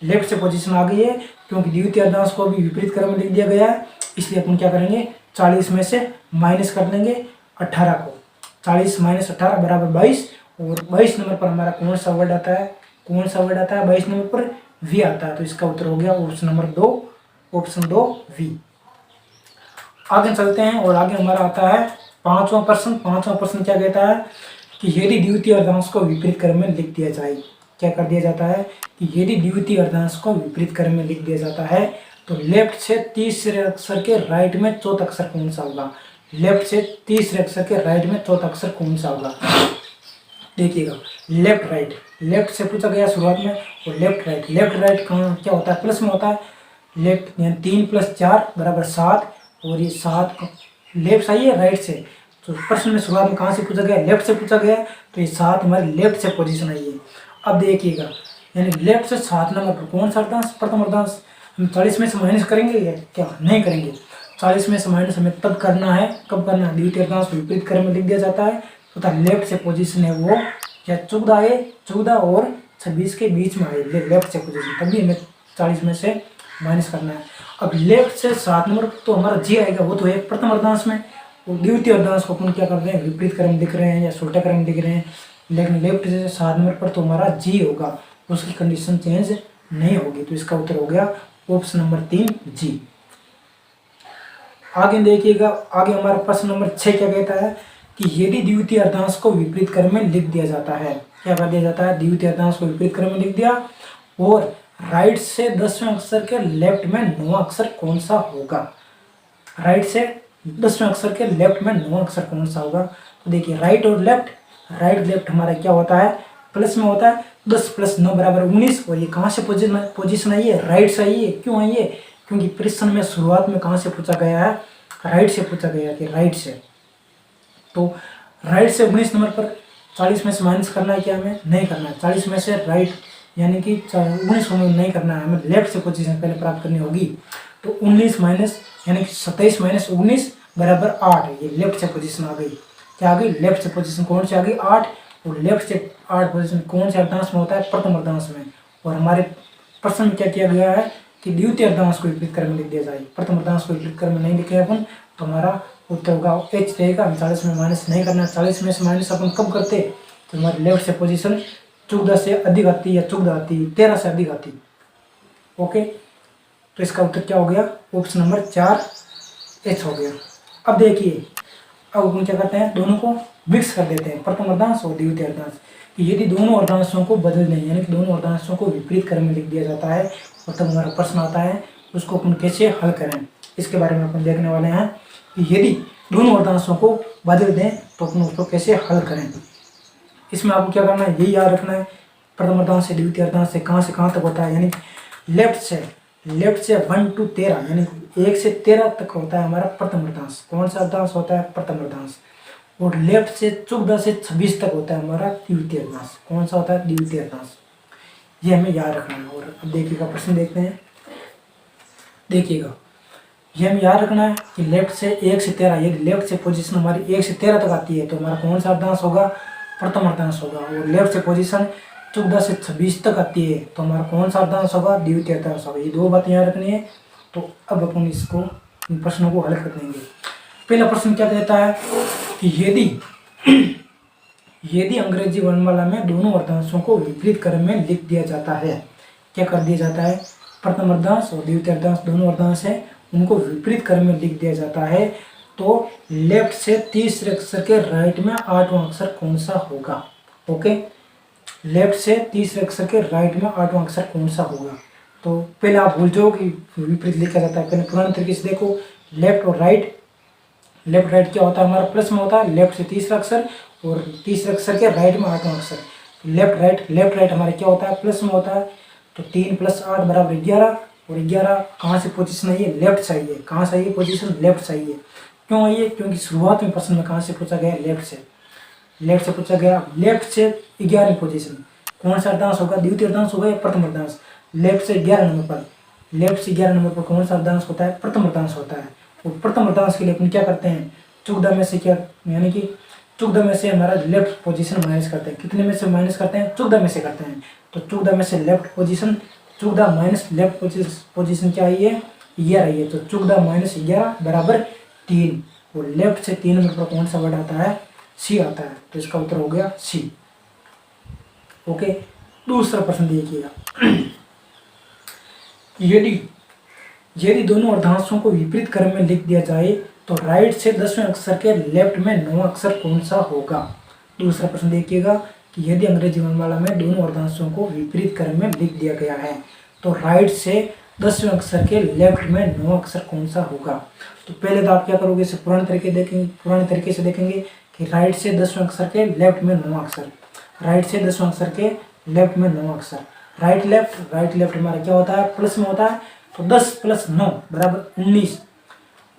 लेफ्ट से पोजीशन आ गई है, क्योंकि द्वितीय अर्धांश को भी विपरीत क्रम में लिख दिया गया है। इसलिए अपन क्या करेंगे, 40 में से माइनस कर लेंगे 18 को। 40 - 18 = 22, और 22 नंबर पर हमारा कौन सा वर्ड आता है, कौन सा वर्ड आता है, 22 नंबर पर वी आता है। तो इसका उत्तर हो गया ऑप्शन नंबर 2, ऑप्शन 2 वी। आगे चलते हैं, और आगे हमारा आता है पांचवा प्रश्न। पांचवा प्रश्न क्या कहता है कि यदि द्वितीय अर्धांश को विपरीत क्रम में लिख दिया जाए, क्या कर दिया जाता है कि यदि द्वितीय अर्धांश को विपरीत क्रम में लिख दिया जाता है तो लेफ्ट से तीसरे अक्षर के राइट में चौथा अक्षर कौन सा होगा। लेफ्ट से तीसरे अक्षर के राइट में चौथा अक्षर कौन सा होगा। देखिएगा लेफ्ट राइट, लेफ्ट से पूछा गया शुरुआत में, और लेफ्ट राइट, लेफ्ट राइट क्या होता है, प्लस में होता है। लेफ्ट यानी 3 + 4 = 7, और ये 7 लेफ्ट सही है राइट से। तो प्रश्न में शुरुआत में कहाँ से पूछा गया, लेफ्ट से पूछा गया, तो ये 7 हमारे लेफ्ट से पोजीशन आई है। अब देखिएगा, यानी लेफ्ट से 7 नंबर पर कौन सा अर्धांश, प्रथम अर्धांश। हम 40 में से माइनस करेंगे या क्या, नहीं करेंगे। 40 में से माइनस हमें तब करना है, कब करना है, द्वितीय अर्धांश विपरीत क्रम में लिख दिया जाता है, तथा लेफ्ट से पोजीशन है वो या 14 है, 14 और 26 के बीच में आए लेफ्ट से पोजीशन, तभी हमें 40 में से माइनस करना है। अब लेफ्ट से 7 नंबर तो हमारा जी आएगा, वो तो है प्रथम अर्धांश में। और द्वितीय अर्धांश को अपन क्या कर रहे हैं, विपरीत क्रम लिख रहे हैं या छोटा क्रम लिख रहे हैं, लेकिन लेफ्ट से 7 नंबर पर तो हमारा जी होगा, उसकी कंडीशन चेंज नहीं होगी। तो इसका उत्तर हो गया ऑप्शन नंबर 3 जी। आगे देखिएगा, आगे हमारा प्रश्न नंबर 6 क्या कहता है कि यदि द्वितीय अर्धांश को विपरीत क्रम में लिख दिया जाता है, क्या कर दिया जाता है, द्वितीय अर्धांश को विपरीत क्रम में लिख दिया, और राइट से 10वें अक्षर के लेफ्ट में 9वां अक्षर कौन सा होगा। राइट से 10वें अक्षर के लेफ्ट में 9वां अक्षर कौन सा होगा। तो देखिए राइट और लेफ्ट, राइट लेफ्ट हमारा क्या होता है, प्लस में होता है। 10 + 9 = 19, और ये कहाँ से पोजीशन आई है, राइट से आई है। क्यों आई है, क्योंकि प्रश्न में शुरुआत में कहाँ से पूछा गया है, राइट से पूछा गया कि राइट से। तो राइट से 19 नंबर पर 40 में से माइनस करना है, क्या हमें नहीं करना है। 40 में से राइट यानी कि 19 को नहीं करना है, हमें लेफ्ट से पोजीशन पहले प्राप्त करनी होगी। तो 19 माइनस यानी कि 27 - 19 = 8, ये लेफ्ट से पोजीशन आ गई। क्या आ गई, लेफ्ट से पोजीशन कौन से आ गई, 8। और लेफ्ट से 8 पोजीशन कौन से अर्धांश में होता है, प्रथम अर्धांश में। और हमारे प्रश्न में क्या किया गया है कि द्वितीय अर्धांश को विपरीत क्रम में लिख दिया जाए, प्रथम अर्धांश को विपरीत क्रम में नहीं लिखे अपन, तो हमारा उत्तर होगा एच रहेगा। 40 में माइनस नहीं करना, 40 में से माइनस अपन कब करते, तो हमारे लेफ्ट से पोजीशन 14 से अधिक आती, या 14 आती, 13 से अधिक आती। ओके, तो इसका उत्तर क्या हो गया, ऑप्शन नंबर 4 एच हो गया। अब देखिए, अब अपन क्या करते हैं, दोनों को मिक्स कर देते हैं, प्रथम अर्धांश और द्वितीय अर्धांश। कि यदि दोनों अर्धांशों को बदल दें, यानी कि दोनों अर्धांशों को विपरीत क्रम में लिख दिया जाता है, और तब हमारा प्रश्न आता है उसको अपन कैसे हल करें, इसके बारे में अपन देखने वाले हैं कि यदि दोनों अर्धांशों को बदल दें तो अपन उसको कैसे हल करें। इसमें आपको क्या करना है, यही याद रखना है प्रथम अर्धांश से द्वितीय अर्धांश से कहाँ तक होता है, यानी लेफ्ट से 1 to 13, यानी 1 से 13 तक होता है हमारा प्रथम अर्धांश। कौन सा अर्धांश होता है, प्रथम अर्धांश। और लेफ्ट से 14 से 26 तक होता है हमारा द्वितीय अर्धांश। कौन सा होता है, द्वितीय अर्धांश। ये हमें याद रखना है। और अब देखिएगा प्रश्न देखते हैं, देखिएगा ये हमें याद रखना है कि लेफ्ट से 1 से 13, यदि लेफ्ट से पोजीशन हमारी 1 से 13 तक आती है तो हमारा कौन सा अर्धांश होगा, प्रथम अर्धांश होगा। और लेफ्ट से पोजीशन 14 से 26 तक आती है तो हमारा कौन सा अर्धांश होगा, द्वितीय अर्धांश होगा। ये दो बातें याद रखनी है। तो अब अपन इसको, इन प्रश्नों को हल कर देंगे। पहला प्रश्न क्या कहता है कि यदि अंग्रेजी वर्णमाला में दोनों अर्धांशों को विपरीत क्रम में लिख दिया जाता है, क्या कर दिया जाता है, प्रथम अर्धांश और द्वितीय अर्धांश दोनों अर्धांश है, उनको विपरीत क्रम में लिख दिया जाता है, तो लेफ्ट से तीसरे अक्षर के राइट में 8वां अक्षर कौन सा होगा। ओके, लेफ्ट से तीसरे अक्षर के राइट में 8वां अक्षर कौन सा होगा। तो पहले आप भूल जाओ कि विपरीत लिखा जाता है। पहले पुराने तरीके से देखो, लेफ्ट और राइट। लेफ्ट राइट क्या होता है, हमारा प्लस में होता है, लेफ्ट से तीसरा अक्षर और तीसरे अक्षर के राइट में 8वां अक्षर। लेफ्ट राइट हमारे क्या होता है, प्लस में होता है। तो 3 + 8 = 11, और 11 कहाँ से पोजीशन आई है, लेफ्ट से आई है। कहाँ से आई है पोजीशन, लेफ्ट से आई है। क्यों आई है, क्योंकि शुरुआत में प्रश्न में कहाँ से पूछा गया, लेफ्ट से पूछा गया। लेफ्ट से 11वीं पोजीशन, कौन सा अर्धांश होगा, द्वितीय अर्धांश होगा या प्रथम अर्धांश। लेफ्ट से 11 नंबर पर कौन सा अर्धांश होता है, प्रथम अर्धांश होता है। और प्रथम अर्धांश के लिए अपन क्या करते हैं, 14 में से क्या, यानी कि 14 में से हमारा लेफ्ट पोजीशन माइनस करते हैं। कितने में से माइनस करते हैं, 14 में से करते हैं। तो 14 में से left position, 14 minus left position क्या आई है, 11 आई है। तो 14 - 11 = 3। और लेफ्ट से 3 नंबर पर कौन सा वर्ड आता है, सी आता है। तो इसका उत्तर हो गया सी। ओके, दूसरा प्रश्न देखिएगा। यदि दोनों अर्धांशों को विपरीत क्रम में लिख दिया जाए तो राइट से 10वें अक्षर के लेफ्ट में 9वां अक्षर कौन सा होगा। दूसरा प्रश्न देखिएगा कि यदि अंग्रेजी वर्णमाला में दोनों अर्धांशों को विपरीत क्रम में लिख दिया गया है तो राइट से 10वें अक्षर के लेफ्ट में 9वां अक्षर कौन सा होगा। तो पहले तो आप क्या करोगे, इसे पुराने तरीके से देखेंगे कि राइट से 10वें अक्षर के लेफ्ट में 9वां अक्षर, राइट से 10वें अक्षर के लेफ्ट में 9वां अक्षर। राइट लेफ्ट हमारा क्या होता है, प्लस में होता है। तो 10 + 9 = 19।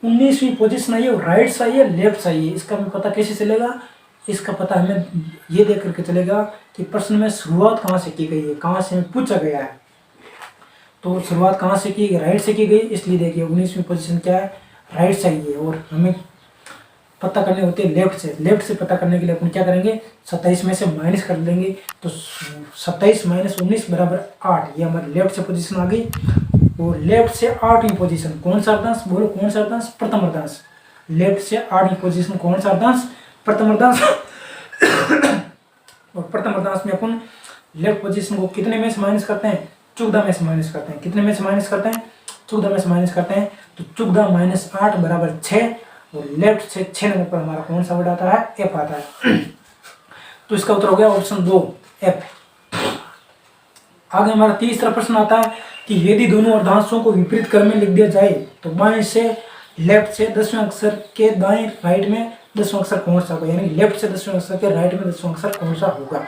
19वीं पोजीशन आई है, राइट से आई है, लेफ्ट से आई है। इसका हमें पता कैसे चलेगा, इसका पता हमें ये देख करके चलेगा कि प्रश्न में शुरुआत कहाँ से की गई है, कहाँ से हमें पूछा गया है। तो शुरुआत कहाँ से की गई, राइट से की गई। इसलिए देखिए 19वीं पोजीशन क्या है, राइट से आई है। और हमें पता करने होते हैं लेफ्ट से पता करने के लिए अपन क्या करेंगे, 27 में से माइनस कर देंगे। तो 27 - 19 = 8। ये हमारी लेफ्ट से पोजीशन आ गई। और लेफ्ट से 8वीं पोजीशन, कौन सा अर्धांश, बोलो कौन सा अर्धांश, प्रथम अर्धांश। लेफ्ट से 8वीं पोजीशन कौन सा अर्धांश, प्रथम अर्धांश। और प्रथम अर्धांश में अपन लेफ्ट पोजीशन को कितने में से माइनस करते हैं, 14 में से माइनस करते हैं। कितने में से माइनस करते हैं, 14 में से माइनस करते हैं। तो 14 - 8 = 6। और लेफ्ट से 6 नंबर पर हमारा कौन सा वर्ड आता है, एफ आता है। तो इसका उत्तर हो गया ऑप्शन 2, एफ। आगे हमारा तीसरा प्रश्न आता है कि यदि दोनों अर्धांशों को विपरीत क्रम में लिख दिया जाए तो बाएं से लेफ्ट से 10वें अक्षर के दाएं राइट में 10वां अक्षर कौन सा होगा, यानी लेफ्ट से 10वें अक्षर के राइट में 10वां अक्षर कौन सा होगा।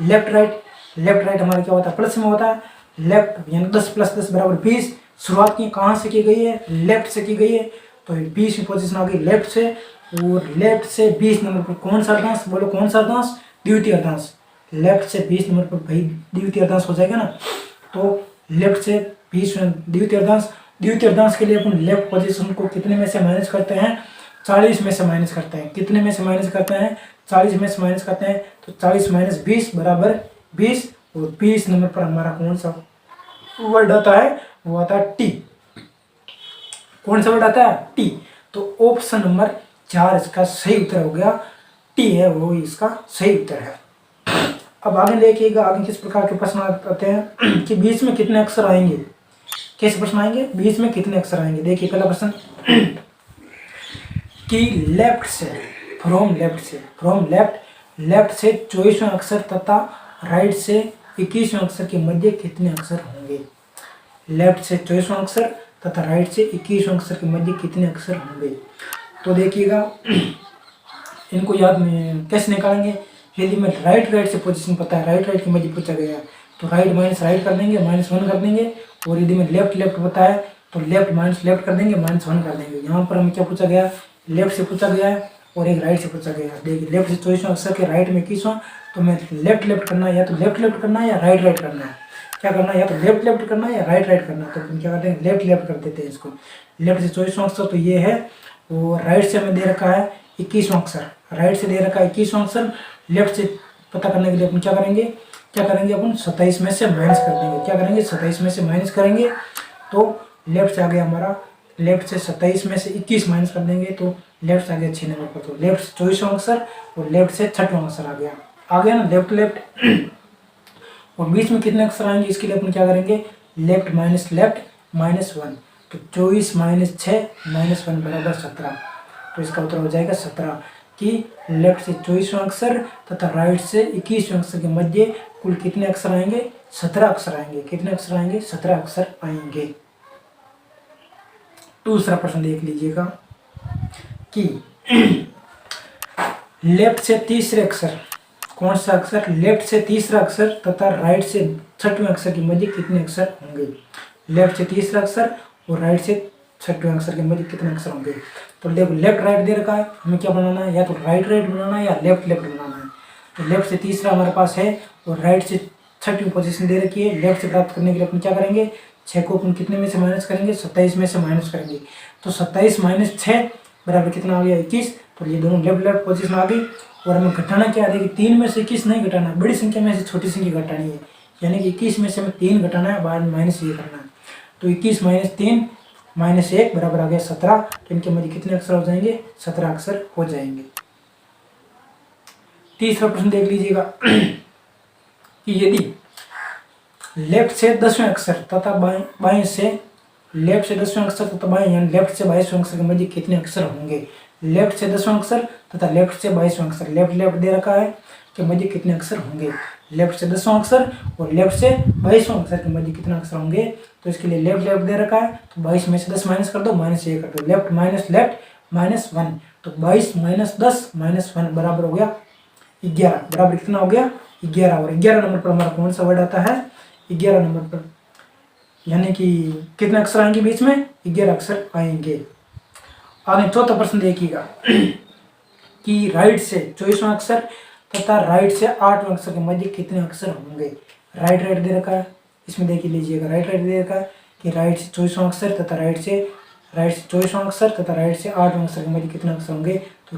लेफ्ट राइट हमारा क्या होता है, प्लस में होता है। लेफ्ट यानी 10 + 10 = 20। शुरुआत की कहाँ से की गई है, लेफ्ट से की गई है। तो 20वीं पोजीशन आ गई लेफ्ट से। और लेफ्ट से 20 नंबर पर कौन सा अर्धांश, बोलो कौन सा अर्धांश, द्वितीय अर्धांश। लेफ्ट से 20 नंबर पर भाई द्वितीय अर्धांश हो जाएगा ना। तो लेफ्ट से 20 द्वितीय अर्धांश के लिए अपन लेफ्ट पोजीशन को कितने में से माइनस करते हैं, 40 में से माइनस करते हैं। कितने में से माइनस करते हैं, 40 में से माइनस करते हैं। तो 40 - 20 = 20। और 20 नंबर पर हमारा कौन सा वर्ड आता है, वो आता है टी। कौन सा वर्ड आता है, टी। तो ऑप्शन नंबर 4 इसका सही उत्तर हो गया, टी है वो इसका सही उत्तर है। अब आगे देखिएगा, आगे किस प्रकार के प्रश्न आते हैं कि बीच में कितने अक्षर आएंगे। कैसे प्रश्न आएंगे, बीच में कितने अक्षर आएंगे। देखिए पहला प्रश्न कि फ्रॉम लेफ्ट लेफ्ट से 24वां अक्षर तथा राइट से 21वें अक्षर के मध्य कितने अक्षर होंगे। लेफ्ट से 24वां अक्षर तथा राइट से 21वें अक्षर के मध्य कितने अक्षर होंगे। तो देखिएगा इनको याद में कैसे निकालेंगे। यदि मैं राइट से पोजीशन पता है, राइट के मध्य पूछा गया तो राइट माइनस राइट कर देंगे, -1 कर देंगे। और यदि मैं लेफ्ट पता है तो लेफ्ट माइनस लेफ्ट कर देंगे, -1 कर देंगे। यहाँ पर हमें क्या पूछा गया, लेफ्ट से पूछा गया है और एक राइट से पूछा गया है। देखिए लेफ्ट से 24वां अक्षर के राइट में 21वां, तो मैं लेफ्ट करना है, या तो लेफ्ट करना है या राइट करना है। क्या करना है, या तो लेफ्ट करना है या राइट करना है। तो हम क्या करते हैं, लेफ्ट कर देते हैं इसको। लेफ्ट से 24वां अक्षर तो ये है, और राइट से हमें दे रखा है 21वां अक्षर, राइट से दे रखा है 21वां अक्षर। लेफ्ट से पता करने के लिए अपन क्या करेंगे अपन 27 में से माइनस कर देंगे। क्या करेंगे, 27 में से माइनस करेंगे तो लेफ्ट से आ गया हमारा, लेफ्ट से 27 में से 21 माइनस कर देंगे तो लेफ्ट से आ गया 6 नंबर पर। तो लेफ्ट से 24वां अक्षर और लेफ्ट से 6वां अक्षर आ गया ना लेफ्ट। और बीच में कितने अक्षर आएंगे, इसके लिए अपन क्या करेंगे, लेफ्ट -1। तो 24 - 6 -1 बराबर 17। तो इसका उत्तर हो जाएगा 17 कि लेफ्ट से 24वां अक्षर तथा राइट से 21वें अक्षर के मध्य कुल कितने अक्षर आएंगे, 17 अक्षर आएंगे। कितने अक्षर आएंगे, 17 अक्षर आएंगे। दूसरा प्रश्न देख लीजिएगा कि लेफ्ट से तीसरे अक्षर, कौन सा अक्षर, लेफ्ट से तीसरा अक्षर तथा राइट से 6वें अक्षर के मध्य कितने अक्षर होंगे। लेफ्ट से तीसरा अक्षर और राइट से 6वें अक्षर के मध्य कितने अक्षर होंगे। तो देखो लेफ्ट राइट दे रखा है, हमें क्या बनाना है, या तो राइट बनाना है या लेफ्ट बनाना है। तो लेफ्ट से तीसरा हमारे पास है और राइट से 6वीं पोजीशन दे रखी है। लेफ्ट से प्राप्त करने के लिए अपन क्या करेंगे, 6 को अपन कितने में से माइनस करेंगे, 27 में से माइनस करेंगे। तो 27 - 6 बराबर कितना आ गया, 21। तो ये दोनों लेफ्ट पोजीशन आ गई। और हमें घटाना क्या है, देखिए 3 में से 21 नहीं घटाना, बड़ी संख्या में से छोटी संख्या घटानी है। यानी कि 21 में से हमें 3 घटाना है, बाद माइनस ये करना है। तो 21 - 3 -1 बराबर आ गया 17। तो इनके मध्य कितने अक्षर हो जाएंगे, 17 अक्षर हो जाएंगे। तीसरा प्रश्न देख लीजिएगा कि यदि लेफ्ट से 10वें अक्षर तथा बाएं से लेफ्ट से 10वें अक्षर तथा बाएं यानी लेफ्ट से 22वें अक्षर के मध्य कितने अक्षर होंगे। लेफ्ट से 10वां अक्षर तथा लेफ्ट से 22वां अक्षर, लेफ्ट दे रखा है के मध्य कितने अक्षर होंगे। लेफ्ट से 10वां अक्षर और लेफ्ट से 22वां अक्षर के मध्य कितने अक्षर होंगे। तो इसके लिए लेफ्ट दे रखा है, तो 22 में से 10 माइनस कर दो, -1 कर दो। लेफ्ट -1, तो 22 - 10 -1 बराबर हो गया 11। बराबर कितना हो गया, 11। और 11 नंबर पर हमारा कौन सा वर्ड आता है, 11 नंबर पर, यानी कि कितने अक्षर आएंगे बीच में, 11 अक्षर आएंगे। आगे चौथा प्रश्न देखिएगा कि राइट से 24वां अक्षर तथा राइट से 8वें अक्षर के मध्य कितने अक्षर होंगे। राइट दे रखा है, इसमें देख लीजिएगा राइट दे रखा है कि राइट से 24वां अक्षर तथा राइट से 24वां अक्षर तथा राइट से 8वें अक्षर के मध्य कितने अक्षर होंगे। तो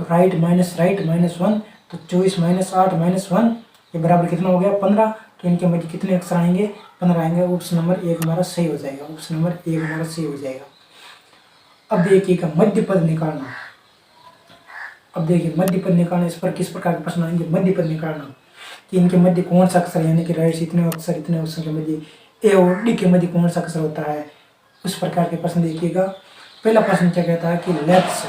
राइट माइनस राइट -1, तो 24 - 8 -1 ये बराबर कितना हो गया, 15। तो इनके मध्य कितने अक्षर आएंगे, 15 आएंगे। ऑप्शन नंबर 1 हमारा सही हो जाएगा, ऑप्शन नंबर 1 हमारा सही हो जाएगा। अब देखिएगा मध्य पद निकालना। अब देखिए मध्य पद निकालना, इस पर किस प्रकार के प्रश्न आएंगे। मध्य पद निकालना कि इनके मध्य कौन सा अक्षर, यानी कि राइट से इतने अक्षर के मध्य ए और डी के मध्य कौन सा अक्षर होता है, उस प्रकार के प्रश्न देखिएगा। पहला प्रश्न क्या कहता है कि लेफ्ट से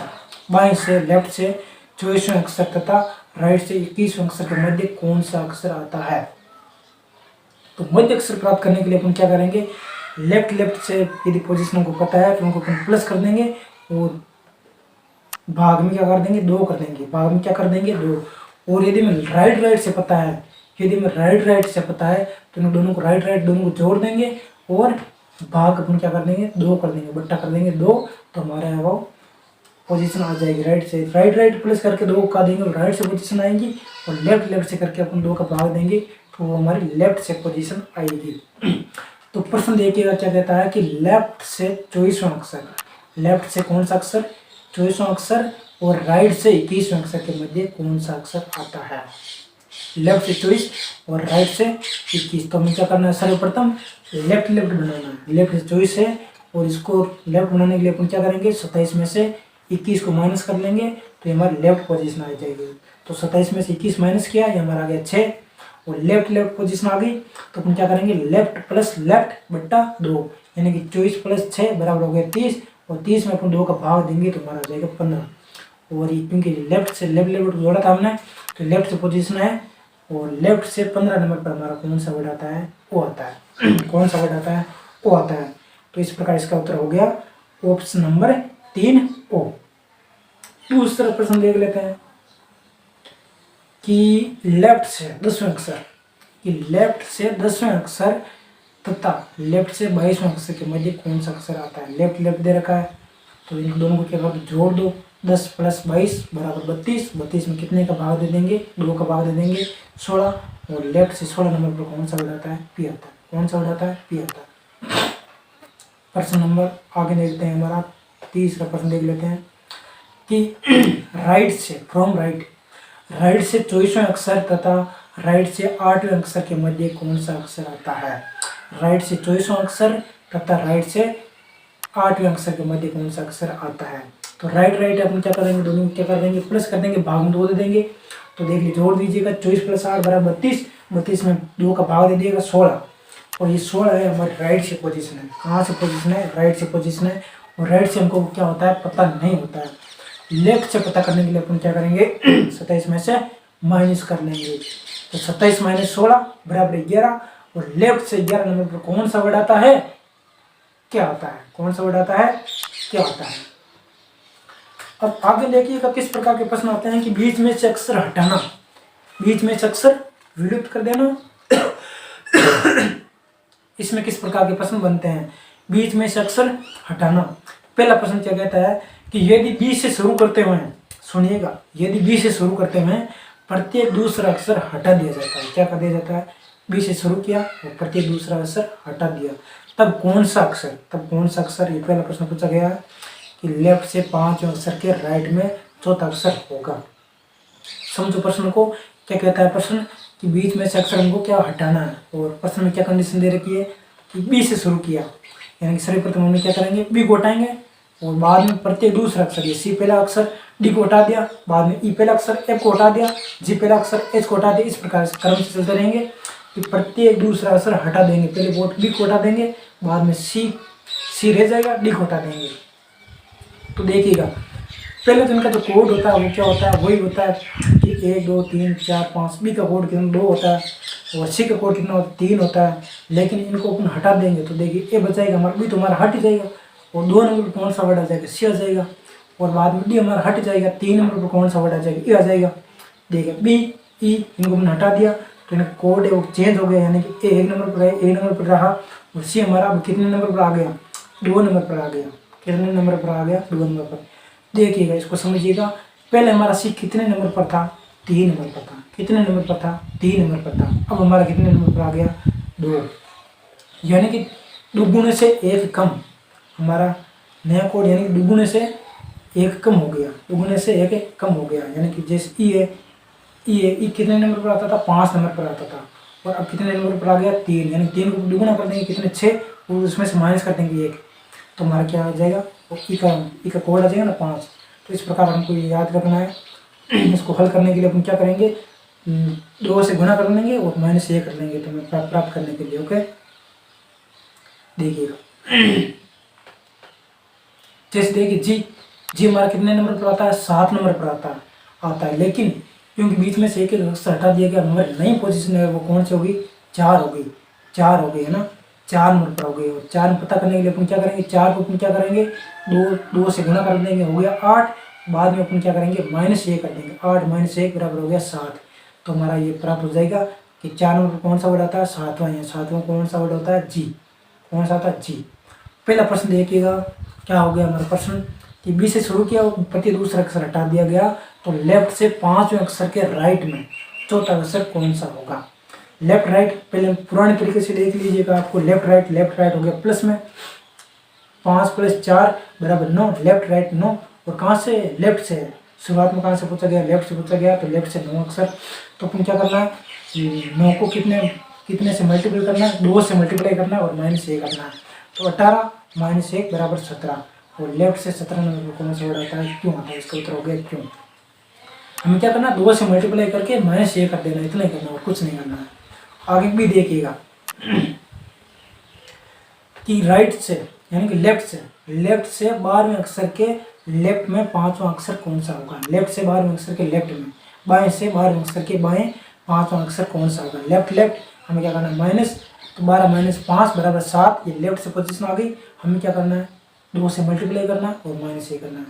बाएं से लेफ्ट से 24वें अक्षर तथा राइट से 21वें अक्षर के मध्य कौन सा अक्षर आता है। तो मध्य अक्षर प्राप्त करने के लिए अपन क्या करेंगे, लेफ्ट से यदि पोजीशन को पता है तो उनको अपन प्लस कर देंगे और भाग में क्या कर देंगे, 2 कर देंगे। भाग में क्या कर देंगे, 2। और यदि मैं राइट से पता है, यदि मैं राइट से पता है तो इन दोनों को राइट दोनों को जोड़ देंगे और भाग अपन क्या कर देंगे, 2 कर देंगे, बट्टा कर देंगे 2। तो हमारे यहाँ वो पोजीशन आ जाएगी। राइट से राइट प्लस करके 2 का देंगे और राइट से पोजीशन आएंगी, और लेफ्ट से करके अपन 2 का भाग देंगे तो वो हमारी लेफ्ट से पोजीशन आएगी। तो प्रश्न देखिएगा क्या कहता है कि लेफ्ट से 24वां अक्षर, लेफ्ट से कौन सा अक्षर, 24वां अक्षर और राइट से 21वें अक्षर के मध्य कौन सा अक्षर आता है। लेफ्ट से 24 और राइट से 21। तो हमें क्या करना है, सर्वप्रथम लेफ्ट बनाना है। लेफ्ट से 24 है और इसको लेफ्ट बनाने के लिए अपन क्या करेंगे, 27 में से 21 को माइनस कर लेंगे तो ये हमारी लेफ्ट पोजीशन आ जाएगी। तो 27 में से 21 माइनस किया, ये हमारा आ गया 6 और लेफ्ट पोजीशन आ गई। तो अपन क्या करेंगे, लेफ्ट प्लस लेफ्ट बट्टा 2, यानी कि 24 + 6 बराबर हो गया 30, और 30 में अपन 2 का भाग देंगे तो हमारा हो जाएगा 15। और ये क्योंकि लेफ्ट से लेफ्ट जोड़ा था हमने, तो लेफ्ट से पोजीशन है, और लेफ्ट से 15 नंबर पर हमारा कौन सा वर्ड आता है, ओ आता है। कौन सा वर्ड आता है, ओ आता है। तो इस प्रकार इसका उत्तर हो गया ऑप्शन नंबर 3 ओ। दूसरा प्रश्न देख लेते हैं कि लेफ्ट से 10वें अक्षर, कि लेफ्ट से 10वें अक्षर तथा लेफ्ट से 22वें अक्षर के मध्य कौन सा अक्षर आता है। लेफ्ट लेफ्ट दे रखा है, तो इन दोनों को क्या करो, जोड़ दो। 10 + 22 = 32। 32 में कितने का भाग दे देंगे, 2 का भाग दे देंगे, 16। और लेफ्ट से 16 नंबर पर कौन सा वर्ड आता है, पी आता है। कौन सा वर्ड आता है, पी आता है। प्रश्न नंबर आगे देखते हैं, हमारा तीसरा प्रश्न देख लेते हैं कि राइट से, फ्रॉम राइट, राइट से 24वें अक्षर तथा राइट से 8वें अक्षर के मध्य कौन सा अक्षर आता है। राइट से 24वां अक्षर तथा राइट से 8वें अक्षर के मध्य कौन सा अक्षर आता है। तो राइट राइट अपन क्या करेंगे, दोनों में क्या कर देंगे, प्लस कर देंगे, भाग में 2 दे देंगे। तो देख लीजिए, जोड़ दीजिएगा, 24 + 8 = 32। 32 में 2 का भाग दे दिएगा, 16। और ये 16 है हमारे राइट से पोजीशन है। कहाँ से पोजीशन है, राइट से पोजीशन है। और राइट से हमको क्या होता है, पता नहीं होता है। लेफ्ट से पता करने के लिए अपन क्या करेंगे, 27 में से माइनस कर लेंगे। तो 27 - 16 = 11। और लेफ्ट से 11 नंबर पर कौन सा वर्ड आता है, क्या आता है, कौन सा वर्ड आता है, क्या आता है। अब आगे देखिएगा किस प्रकार के प्रश्न आते हैं कि बीच में से अक्षर हटाना, बीच में से अक्षर विलुप्त कर देना। इसमें किस प्रकार के प्रश्न बनते हैं, बीच में से अक्षर हटाना। पहला प्रश्न क्या कहता है कि यदि बी से शुरू करते हुए, सुनिएगा, यदि बी से शुरू करते हुए प्रत्येक दूसरा अक्षर हटा दिया जाता है। क्या कर दिया जाता है, बी से शुरू किया और प्रत्येक दूसरा अक्षर हटा दिया, तब कौन सा अक्षर, तब कौन सा अक्षर। ये पहला प्रश्न पूछा गया है कि लेफ्ट से 5वें अक्षर के राइट में चौथा अक्षर होगा। समझो प्रश्न को, क्या कहता है प्रश्न कि बीच में से अक्षर हमको क्या हटाना है। और प्रश्न में क्या कंडीशन दे रखी है कि बी से शुरू किया, यानी कि सर्वप्रथम हमने क्या करेंगे, बी को हटाएंगे। और बाद में प्रत्येक दूसरा अक्षर, ये सी पहला अक्षर, डी को हटा दिया, बाद में ई पहला अक्षर, एफ को हटा दिया, जी पहला अक्षर, एच को हटा दिया। इस प्रकार से क्रम से चलते रहेंगे कि प्रत्येक दूसरा अक्षर हटा देंगे। पहले बोट बी को हटा देंगे, बाद में सी रह जाएगा, डी को हटा देंगे। तो देखिएगा, पहले तो इनका जो कोड होता है वो क्या होता है, वही होता है कि 1 2 3 4 5। बी का कोड कितना, 2 होता है। और सी का कोड कितना होता है, 3 होता है। लेकिन इनको अपन हटा देंगे तो देखिए ए बचाएगा हमारा, बी तो हमारा हट ही जाएगा। और 2 नंबर पर कौन सा वर्ड आ जाएगा, सी आ जाएगा। और बाद में डी हमारा हट जाएगा, 3 नंबर पर कौन सा वर्ड आ जाएगा, ई आ जाएगा। देखिए बी ई इनको हमने हटा दिया तो इनका कोड है वो चेंज हो गया, यानी कि ए 1 नंबर पर है, 1 नंबर पर रहा। और सी हमारा अब कितने नंबर पर आ गया, 2 नंबर पर आ गया। कितने नंबर पर आ गया, 2 नंबर पर। देखिएगा, इसको समझिएगा, पहले हमारा सी कितने नंबर पर था, 3 नंबर पर था। कितने नंबर पर था, 3 नंबर पर था। अब हमारा कितने नंबर पर आ गया, 2। यानी कि दुगुने से 1 कम, हमारा नया कोड, यानी कि दुगुने से 1 कम हो गया, दुगुने से 1 कम हो गया। यानी कि जैसे ई है, ई कितने नंबर पर आता था, 5 नंबर पर आता था। और अब कितने नंबर पर आ गया, 3। यानी 3 को दुगुना कर देंगे, कितने, 6। और उसमें से माइनस कर देंगे 1, तो हमारा क्या आ जाएगा, ई का कोड आ जाएगा ना, 5। तो इस प्रकार हमको ये याद रखना है। इसको हल करने के लिए अपन क्या करेंगे, 2 से गुना कर लेंगे और -1 कर लेंगे, तो हमें प्राप्त करने के लिए। ओके, देखिएगा, जैसे देखिए जी हमारा कितने नंबर पर आता है, 7 नंबर पर आता है। लेकिन क्योंकि बीच में से एक अक्षर हटा दिया गया, हमारी नई पोजीशन है वो कौन सी होगी, 4 हो गई, 4 हो गई है ना, 4 नंबर पर हो गई। और 4 में पता करने के लिए अपन क्या करेंगे, 4 को अपन क्या करेंगे, 2 से गुना कर देंगे, हो गया 8। बाद में अपन क्या करेंगे, -1 कर देंगे, 8 - 1 बराबर हो गया 7। तो हमारा ये प्राप्त हो जाएगा कि 4 नंबर पर कौन सा वर्ड आता है, 7वां। या 7वां कौन सा वर्ड होता है, जी। कौन सा आता है, जी। पहला प्रश्न देखिएगा, क्या हो गया हमारा प्रश्न कि बी से शुरू किया, प्रति दूसरा अक्षर हटा दिया गया, तो लेफ्ट से 5वें अक्षर के राइट में चौथा अक्षर कौन सा होगा। लेफ्ट राइट पहले पुराने तरीके से देख लीजिएगा, आपको लेफ्ट राइट हो गया प्लस में, 5 + 4 = 9। Left right 9। और कहाँ से, लेफ्ट से, शुरुआत में कहाँ से पूछा गया, लेफ्ट से पूछा गया, तो लेफ्ट से 9 अक्षर। तो अपन क्या करना है, 9 को कितने से मल्टीप्लाई करना है, 2 से मल्टीप्लाई करना है और -1 करना है। तो 18 - 1 = 17। और लेफ्ट से 17 नंबर पर कौन सा वर्ड आता है, क्यों आता है। इसका उत्तर हो गया क्यों। हमें क्या करना है, 2 से मल्टीप्लाई करके -1 कर देना, इतना ही करना और कुछ नहीं करना है। आगे भी देखिएगा कि राइट से, यानी कि लेफ्ट से 12वें अक्षर के लेफ्ट में 5वां अक्षर कौन सा होगा। लेफ्ट से 12वें अक्षर के लेफ्ट में बाएं से 12वें अक्षर के बाएं 5वां अक्षर कौन सा होगा। लेफ्ट लेफ्ट हमें क्या करना है माइनस, तो 12 माइनस 5 बराबर 7, ये लेफ्ट से पोजीशन आ गई। हमें क्या करना है 2 से मल्टीप्लाई करना और माइनस 1 करना है।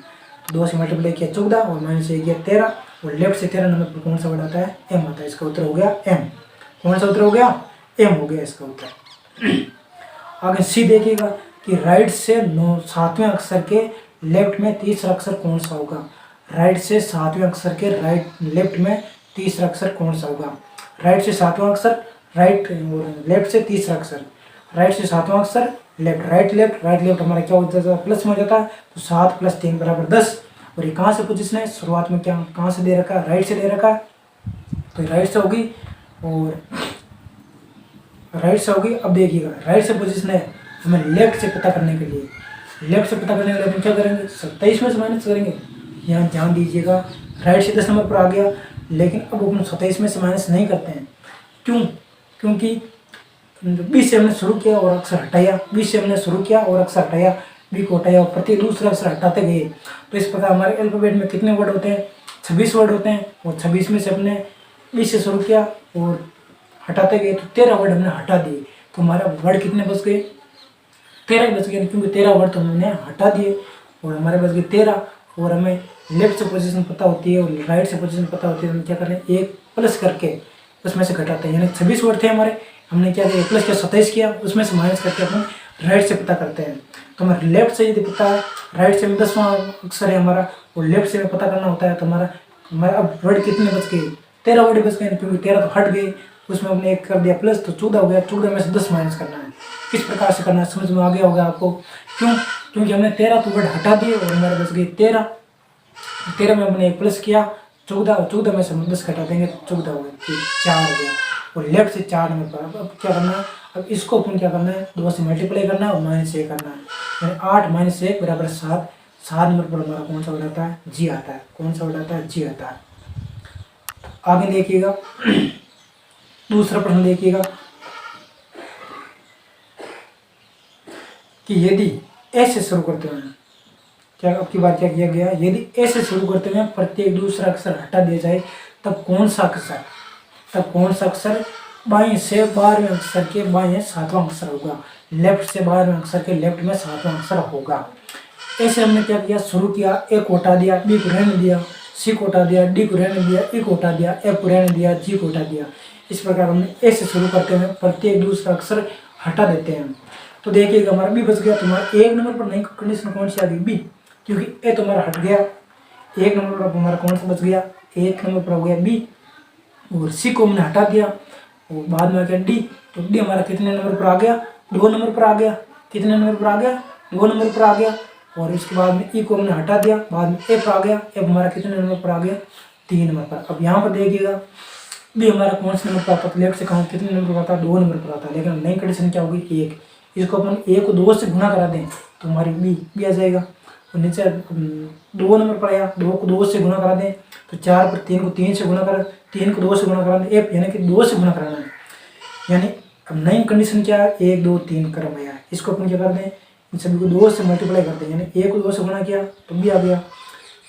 2 से मल्टीप्लाई किया 14 और माइनस 1 किया 13, और लेफ्ट से 13 नंबर पर कौन सा वर्ड आता है एम आता है। इसका उत्तर हो गया एम। कौन सा उत्तर हो गया एम हो गया इसका उत्तर। आगे सी देखिएगा कि राइट से 7वें अक्षर के लेफ्ट में तीसरा अक्षर कौन सा होगा। राइट से 7वें अक्षर के लेफ्ट में तीसरा अक्षर कौन सा होगा। राइट से 7वां अक्षर राइट और लेफ्ट से तीसरा अक्षर। राइट से 7वां अक्षर लेफ्ट, राइट लेफ्ट हमारा क्या हो जाता है प्लस में हो जाता है। तो 7 + 3 = 10। और ये कहाँ से पोजीशन है शुरुआत में, क्या कहाँ से दे रखा है राइट से दे रखा है, तो राइट से होगी और राइट से होगी। अब देखिएगा राइट से पोजीशन है, हमें लेफ्ट से पता करने के लिए, लेफ्ट से पता करने के लिए हम क्या करेंगे 27 में से माइनस करेंगे। यहाँ ध्यान दीजिएगा राइट से 10 नंबर पर आ गया, लेकिन अब अपन 27 में से माइनस नहीं करते हैं। क्यों? क्योंकि 20 से हमने शुरू किया और अक्षर हटाया, 20 से हमने शुरू किया और अक्षर हटाया, बी को हटाया और प्रत्येक दूसरा अक्षर हटाते गए। तो इस प्रकार हमारे अल्फाबेट में कितने वर्ड होते हैं 26 वर्ड होते हैं, और 26 में से अपने 20 से शुरू किया और हटाते गए, तो 13 वर्ड हमने हटा दिए। तो हमारा वर्ड कितने बच गए 13 बच गए, क्योंकि 13 वर्ड तो हमने हटा दिए और हमारे बच गए 13। और हमें लेफ्ट से पोजीशन पता होती है और राइट से पोजीशन पता होती है, हम क्या करें एक प्लस करके उसमें से घटाते हैं। यानी 26 वर्ड थे हमारे, हमने क्या किया प्लस किया 27 किया, उसमें से माइनस करके अपन राइट से पता करते हैं। तो हमारे लेफ्ट से यदि पता है, राइट से 10वां अक्षर है हमारा और लेफ्ट से पता करना होता है, तो हमारा अब वर्ड कितने बच गए 13 वर्ड बच गए, क्योंकि 13 तो हट गए, उसमें हमने एक कर दिया प्लस, तो 14 हो गया। 14 में से 10 माइनस करना है। किस प्रकार से करना है समझ में आ गया होगा आपको। क्यों? क्योंकि हमने 13 तो वर्ड हटा दिए और हमारे बच गए 13। 13 में हमने एक प्लस किया 14, और 14 में से हम 10 घटा देंगे तो 14 हो गया, 4 हो गया। और लेफ्ट से 4 नंबर पर अब क्या करना है, अब इसको अपन क्या करना है 2 से मल्टीप्लाई करना है और माइनस 1 करना है। यानी 8 - 1 = 7। 7 नंबर पर हमारा कौन सा वर्ड आता है जी आता है। कौन सा वर्ड आता है जी आता है। आगे देखिएगा दूसरा प्रश्न देखिएगा कि यदि ऐसे शुरू करते हैं, क्या आपकी बात क्या किया गया, यदि ऐसे शुरू करते हुए प्रत्येक दूसरा अक्षर हटा दिया जाए तब कौन सा अक्षर बाएं से 12वें अक्षर के बाएं 7वां अक्षर होगा, लेफ्ट से 12वें अक्षर के लेफ्ट में 7वां अक्षर होगा। ऐसे हमने क्या किया शुरू किया, ए को हटा दिया, बी को रहने दिया, सी को हटा दिया, डी को रहने दिया, ई को हटा दिया, एफ को रहने दिया, जी को हटा दिया। इस प्रकार हमने ऐसे शुरू करते हुए प्रत्येक दूसरा अक्षर हटा देते हैं। तो देखिएगा हमारा बी बच गया। तुम्हारा 1 नंबर पर नहीं कंडीशन कौन सी आ गई बी, क्योंकि ए तो हमारा हट गया। 1 नंबर पर हमारा कौन सा बच गया 1 नंबर पर हो गया बी, और सी को हमने हटा दिया और बाद में आ गया डी। तो डी हमारा कितने नंबर पर आ गया 2 नंबर पर आ गया। कितने नंबर पर आ गया 2 नंबर पर आ गया। और इसके बाद में ई को हमने हटा दिया, बाद में एफ आ गया। एफ हमारा कितने नंबर पर आ गया 3 नंबर पर। अब यहाँ पर देखिएगा बी हमारा कौन से नंबर पर आता है, लेफ्ट से कहाँ कितने नंबर पर आता है 2 नंबर पर आता है। लेकिन नई कंडीशन क्या होगी 1। इसको अपन ए को 2 से गुना करा दें तो हमारी बी आ जाएगा। और नीचे 2 नंबर पर आया, 2 को 2 से गुना करा दें तो 4 पर 3 को 3 से गुना करा, 3 को 2 से गुना करा दें एफ, यानी कि 2 से गुना कराना है। यानी अब नई कंडीशन क्या है 1 2 3 क्रम आया। इसको अपन क्या कर दें इन सभी को 2 से मल्टीप्लाई कर दें। यानी ए को 2 से गुना किया तो बी आ गया,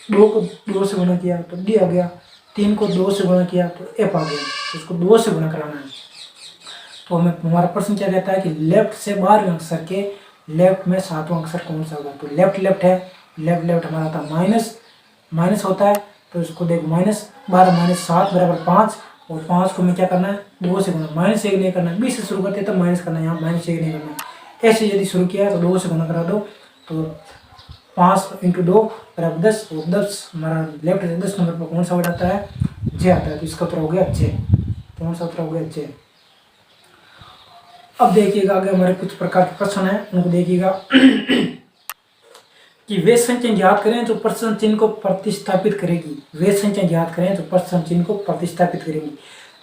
2 को 2 से गुना किया तो डी आ गया, 3 को 2 से गुना किया तो एफ आ गया। तो इसको 2 से गुना कराना है। तो हमें हमारा प्रश्न क्या कहता है कि लेफ्ट से 12वें अक्षर के लेफ्ट में 7वां अक्षर कौन सा होगा। तो लेफ्ट है, लेफ्ट हमारा आता है माइनस होता है। तो इसको देखो -12 - 7 = 5, और 5 को हमें क्या करना है 2 से गुना, -1 नहीं करना है। 20 से शुरू करते हैं तब माइनस करना है, यहाँ -1 नहीं करना है। ऐसे यदि शुरू किया है तो 2 से गुना करा दो, तो 5 × 2 = 10, और 10 हमारा लेफ्ट से 10 नंबर पर कौन सा वर्ड आता है जे आता है। तो इसका उत्तर हो गया जे। कौन सा उत्तर हो गया जे। अब देखिएगा आगे हमारे कुछ प्रकार के प्रश्न हैं, उनको देखिएगा कि वे संख्या ज्ञात करें जो प्रश्न चिन्ह को प्रतिस्थापित करेगी। वे संख्या ज्ञात करें जो प्रश्न चिन्ह को प्रतिस्थापित करेगी।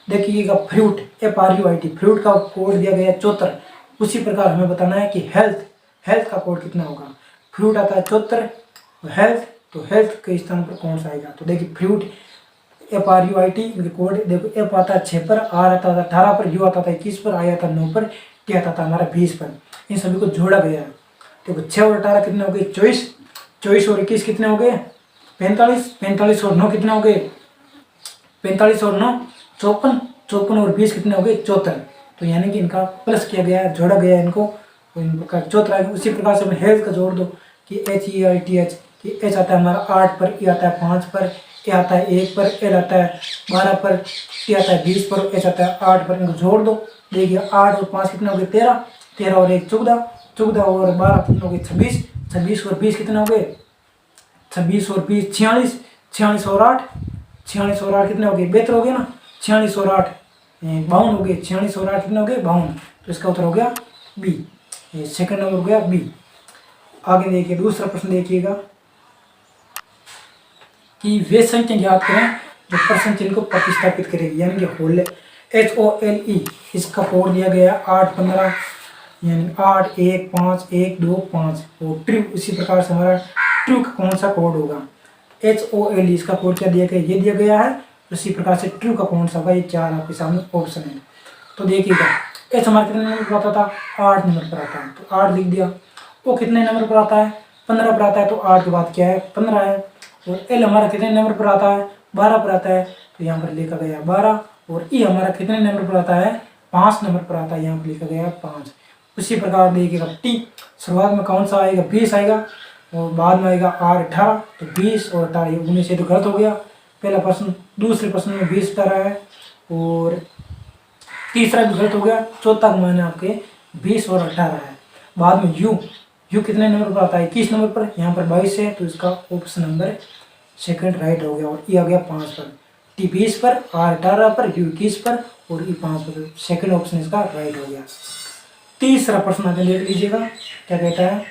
देखिएगा फ्रूट FRUIT, फ्रूट का कोड दिया गया 74। उसी प्रकार हमें बताना है कि हेल्थ का कोड कितना होगा। फ्रूट आता है 74, हेल्थ, तो हेल्थ के स्थान पर कौन सा आएगा। तो देखिए फ्रूट FRUIT इनके कोड देखो, एफ आता है 6 पर, आर आता था 18 पर, यू आता था 21 पर, आई आता 9 पर, टी आता था हमारा 20 पर। इन सभी को जोड़ा गया है। देखो 6 और 18 कितने हो गए 24, 24 और 21 कितने हो गए 45, 45 और 9 कितने हो गए 45 और 9 54, 54 और 20 कितने हो गए 74। तो यानी कि इनका प्लस किया गया, जोड़ा गया इनको, तो इनका 74। उसी प्रकार से मैं हेल्थ का जोड़ दो कि HELTH, कि H आता है हमारा 8 पर, E आता है 5 पर, ए आता है 1 पर, L आता है 12 पर, T आता है 20 पर, H आता है 8 पर। इनको जोड़ दो, देखिए 8 और 5 कितने हो गए 13, 13 और 1 14, 14 और 12 कितने हो गए 26, 26 और 20 कितने हो गए 26 और 20 46, 46 और 8, 46 और 8 कितने हो गए 72 हो गए ना, 46 और 8 52 हो गए, 46 और 8 कितने हो गए 52। तो इसका उत्तर हो गया बी, सेकंड नंबर हो गया बी। आगे देखिए दूसरा प्रश्न देखिएगा कि वे संख्या ज्ञात करें जो प्रश्न चिन्ह को प्रतिस्थापित करेगी, यानी कि होल HOLE, इसका कोड दिया गया 8 15, यानी 8 1 5 1 2 5। और ट्रू, इसी प्रकार से हमारा ट्रू का कौन सा कोड होगा, HOLE, इसका कोड क्या दिया गया, ये दिया गया है। उसी प्रकार से ट्रू का कौन सा होगा, ये 4 आपके सामने ऑप्शन है। तो देखिएगा एच हमारे कितने नंबर पर आता था 8 नंबर पर आता है, तो 8 लिख दिया। ओ कितने नंबर पर आता है 15 पर आता है, तो 8 के बाद क्या है 15 है। और एल हमारा कितने नंबर पर आता है 12 पर आता है, तो यहाँ पर लिखा गया 12। और ई हमारा कितने नंबर पर आता है 5 नंबर पर आता है, यहाँ पर लिखा गया 5। उसी प्रकार देखिएगा टी शुरुआत में कौन सा आएगा 20 आएगा, और बाद में आएगा R 18, तो 20 और 18 19 से तो गलत हो गया पहला प्रश्न। दूसरे प्रश्न में 20 18 है, और तीसरा भी गलत हो गया। चौथा का मान आपके 20 और 18 है। बाद में यू कितने नंबर पर आता है 21 नंबर पर, यहाँ पर 22 है, तो इसका ऑप्शन नंबर सेकंड राइट हो गया। और ई आ गया 5 पर, टी 20 पर, R 18 पर, यू 21 पर और ई 5 पर, सेकंड ऑप्शन इसका राइट हो गया। तीसरा प्रश्न आगे देख लीजिएगा क्या कहता है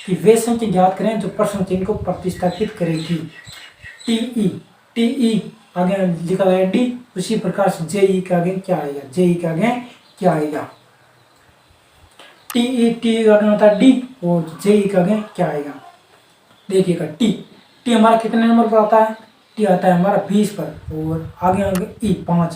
कि वे संख्या ज्ञात करें जो प्रश्न चिन्ह को प्रतिस्थापित करेगी। टीई आगे लिखा गया डी, उसी प्रकार से जेई के आगे क्या आएगा, जेई के आगे क्या आएगा, टी के आगे होता है डी, और जेई के आगे क्या आएगा। देखिएगा टी हमारा कितने नंबर पर आता है, टी आता है हमारा 20 पर, और आगे ई 5,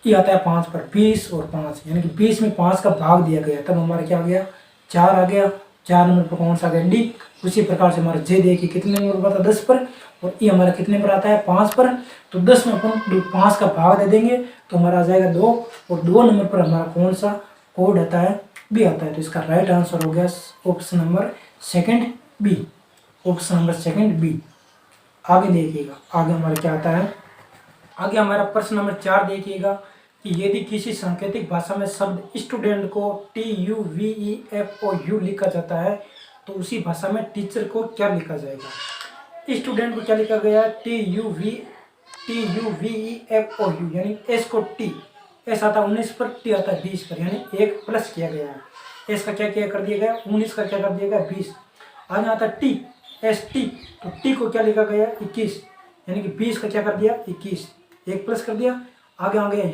ई आता है 5 पर, 20 और 5, यानी कि 20 में 5 का भाग दिया गया, तब हमारा क्या आ गया 4 आ गया। 4 नंबर पर कौन सा आ गया डी। उसी प्रकार से हमारा जे देखिए कितने नंबर पर आता है 10 पर, और ई हमारा कितने पर आता है 5 पर, तो 10 में अपन 5 का भाग दे देंगे तो हमारा आ जाएगा 2, और 2 नंबर पर हमारा कौन सा कोड आता है बी आता है। तो इसका राइट आंसर हो गया option number second B, option number second B. आगे देखिएगा आगे हमारा क्या आता है, आगे हमारा प्रश्न नंबर 4 देखिएगा कि यदि किसी सांकेतिक भाषा में शब्द स्टूडेंट को TUVEFOU लिखा जाता है तो उसी भाषा में टीचर को क्या लिखा जाएगा। स्टूडेंट को क्या लिखा गया TUVEFOU, यानी एस को टी, एस आता है 19 पर, टी आता है 20 पर, यानी एक प्लस किया गया है। एस का क्या कर दिया गया 19 का क्या कर दिया गया 20। आगे आता है टी एस टी, तो टी को क्या लिखा गया 21, यानी कि 20 का क्या कर दिया 21, एक प्लस कर दिया। आगे आ गया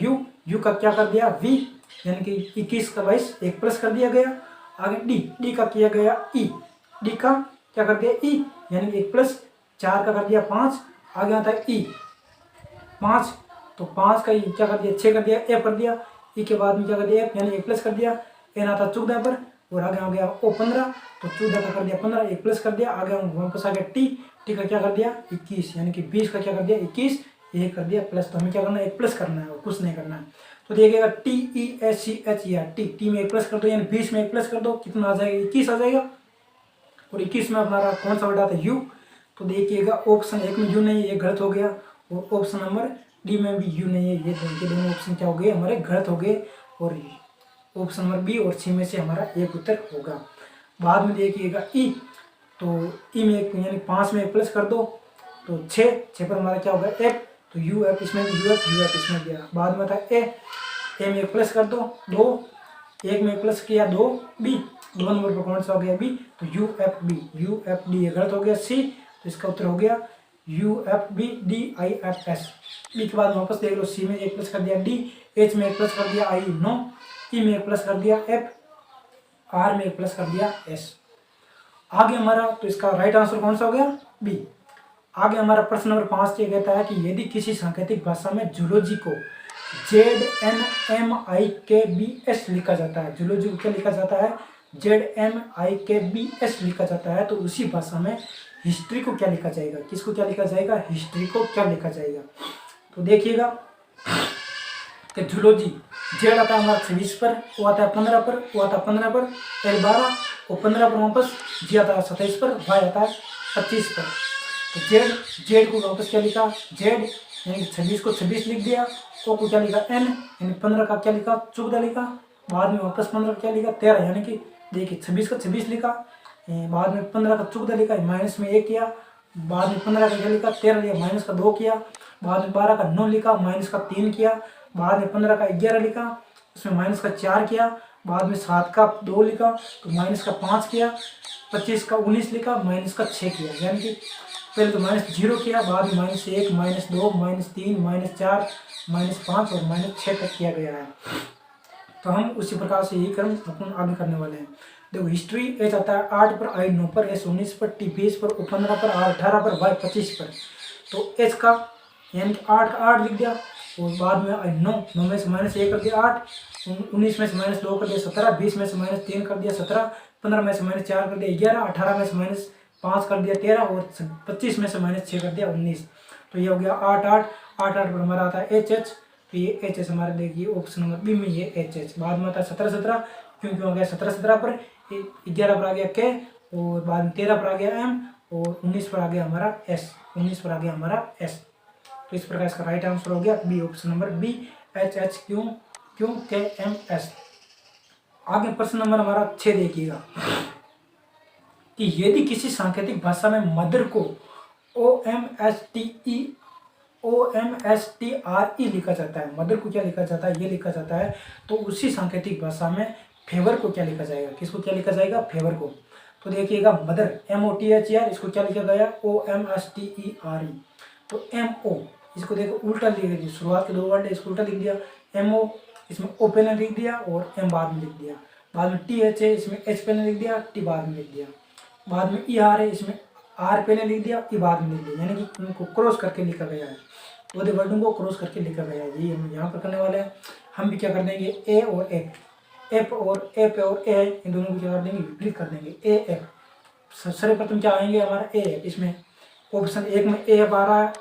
यू का क्या कर दिया वी, यानी कि 21 का 22 एक प्लस कर दिया गया। आगे डी का किया गया ई, डी का क्या कर दिया ई, यानी कि एक प्लस 4 का कर दिया 5। आगे आता है ई 5, तो 5 का क्या कर दिया 6 कर दिया, एफ कर दिया, ई के बाद में क्या कर दिया एफ, यानी एक प्लस कर दिया। एन आता 14 पर, और आगे आ गया ओ 15, तो 14 का कर दिया 15 एक प्लस कर दिया। आगे वापस आ गया टी का क्या कर दिया 21, यानी कि 20 का क्या कर दिया 21 एक कर दिया प्लस। तो हमें क्या करना है एक प्लस करना है और कुछ नहीं करना है। तो देखिएगा TESCH या टी में एक प्लस कर दो, यानी 20 में एक प्लस कर दो, कितना आ जाएगा 21 आ जाएगा। और 21 में हमारा कौन सा वर्ड आता है यू, तो देखिएगा ऑप्शन 1 में यू नहीं है, ये गलत हो गया, और ऑप्शन नंबर डी में भी यू नहीं है, ये दोनों ऑप्शन क्या हो गए हमारे गलत हो गए। और ऑप्शन नंबर बी और सी में से हमारा एक उत्तर होगा। बाद में देखिएगा ई, तो ई में एक यानी 5 में एक प्लस कर दो, तो 6 पर हमारा क्या होगा एफ, तो यू एफ इसमें भी यू एफ इसमें गया। बाद में था ए में एक प्लस कर दो 2, 1 में एक प्लस किया 2 बी, 2 नंबर पर कौन सा हो गया बी, तो यू एफ डी ये गलत हो गया। सी, तो इसका उत्तर हो गया UFBDIFS। बी के बाद वापस देख लो, सी में एक प्लस कर दिया डी, एच में एक प्लस कर दिया आई नो, ई में एक प्लस कर दिया एफ, आर में एक प्लस कर दिया एस। आगे हमारा तो इसका राइट आंसर कौन सा हो गया बी। आगे हमारा प्रश्न नंबर 5 ये कहता है कि यदि किसी सांकेतिक भाषा में जूलॉजी को ZNMIKBS लिखा जाता है, जूलॉजी को क्या लिखा जाता है ZNMIKBS लिखा जाता है, तो उसी भाषा में हिस्ट्री को क्या लिखा जाएगा, किसको क्या लिखा जाएगा हिस्ट्री को क्या लिखा जाएगा। तो देखिएगा कि जूलॉजी जेड आता है हमारा 26 पर, वो आता है 15 पर, वो आता है 15 पर, एल 12 और 15 पर वापस, जी आता है 27 पर, वाई आता है 25 पर। तो जेड को वापस क्या लिखा, जेड यानी 26 को 26 लिख दिया, ओ को क्या लिखा एन यानी 15 का क्या लिखा 14 लिखा, बाद में वापस 15 का क्या लिखा 13 यानी कि देखिए 26 का 26 लिखा, बाद में 15 का 14 लिखा, माइनस में 1 किया, बाद में 15 का क्या लिखा 13 लिखा, माइनस का 2 किया, बाद में 12 का 9 लिखा, माइनस का 3 किया, बाद में 15 का 11 लिखा, उसमें माइनस का 4 किया, बाद में 7 का 2 लिखा तो माइनस का 5 किया, 25 का 19 लिखा, माइनस का 6 किया, यानी कि पहले तो -0 किया, बाद में -1 -2 -3 -4 -5 और -6 तक किया गया है। तो हम उसी प्रकार से यही क्रम अपन आगे करने वाले हैं। देखो हिस्ट्री एच आता है 8 पर, आई 9 पर, एस 19 पर, टी 20 पर, ओ 15 पर, आर 18 पर, वाई 25 पर। तो एच का यानी कि 8 का 8 लिख दिया और बाद में आई 9 में से -1 कर दिया 8, 19 में से -2 कर दिया 17, 20 में से -3 कर दिया 17, 15 में से -4 कर दिया 11, 18 में से -5 कर दिया 13 और 25 में से -6 कर दिया 19। तो ये हो गया 8 8 8 8 पर हमारा आता है एच एच, तो ये एच एच हमारे देखिए ऑप्शन नंबर बी में ये एच एच। बाद में आता है 17 17, क्योंकि हो गया 17 17 पर, 11 पर आ गया के और बाद में 13 पर आ गया एम और 19 पर आ गया हमारा एस, 19 पर आ गया हमारा एस। तो इस प्रकार इसका राइट आंसर हो गया B, option number B H H Q Q K M S. आगे प्रश्न नंबर हमारा 6 देखिएगा कि यदि किसी सांकेतिक भाषा में मदर को OMSTRE लिखा जाता है, मदर को क्या लिखा जाता है ये लिखा जाता है, तो उसी सांकेतिक भाषा में फेवर को क्या लिखा जाएगा, किसको क्या लिखा जाएगा फेवर को। तो देखिएगा मदर MOTHER, इसको क्या लिखा गया OMSTERE। तो MO इसको देखो उल्टा लिख दिया, शुरुआत के 2 वर्ड है इसको उल्टा लिख दिया, MO इसमें O पहले लिख दिया और M बाद में लिख दिया, बाद में TH है इसमें H पहले लिख दिया, T बाद में लिख दिया, बाद में ER है इसमें R पहले लिख दिया, E बाद में लिख दिया, यानी कि उनको क्रॉस करके लिखा गया है, दो वर्डों को क्रॉस करके लिखा गया है। ये हम यहाँ पर करने वाले हैं। हम भी क्या कर देंगे ए और एफ और एफ और ए, इन दोनों को क्या कर देंगे विपरीत कर देंगे ए एफ। सर्वप्रथम क्या आएंगे हमारा ए एफ, इसमें ऑप्शन 1 में ए एफ आ रहा है,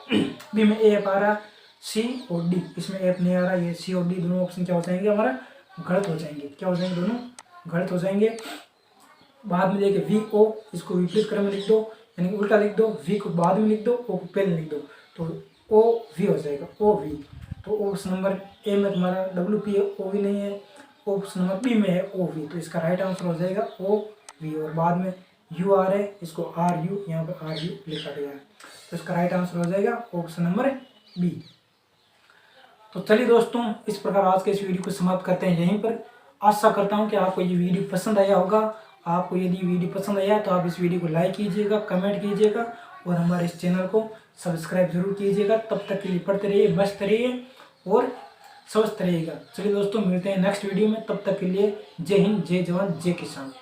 बी में ए एफ आ रहा है, सी और डी इसमें एफ नहीं आ रहा, ये सी और डी दोनों ऑप्शन क्या हो जाएंगे हमारा गलत हो जाएंगे, क्या हो जाएंगे दोनों गलत हो जाएंगे। बाद में देखिए वी ओ, इसको विपरीत क्रम में लिख दो यानी उल्टा लिख दो, वी को बाद में लिख दो, ओ को पहले लिख दो, तो ओ वी हो जाएगा ओ वी। तो ऑप्शन नंबर ए में तुम्हारा WP है, ओ वी नहीं है, ऑप्शन नंबर बी में है ओ वी, तो इसका राइट आंसर हो जाएगा ओ वी। और बाद में यू आर है, इसको आर यू यहाँ पर आर यू लिखा गया है, तो इसका राइट आंसर हो जाएगा ऑप्शन नंबर बी। तो चलिए दोस्तों इस प्रकार आज के इस वीडियो को समाप्त करते हैं यहीं पर। आशा करता हूँ कि आपको ये वीडियो पसंद आया होगा। आपको यदि वीडियो पसंद आया तो आप इस वीडियो को लाइक कीजिएगा, कमेंट कीजिएगा और हमारे इस चैनल को सब्सक्राइब जरूर कीजिएगा। तब तक के लिए पढ़ते रहिए, बचते रहिए और स्वस्थ रहिएगा। चलिए दोस्तों मिलते हैं नेक्स्ट वीडियो में, तब तक के लिए जय हिंद, जय जवान, जय किसान।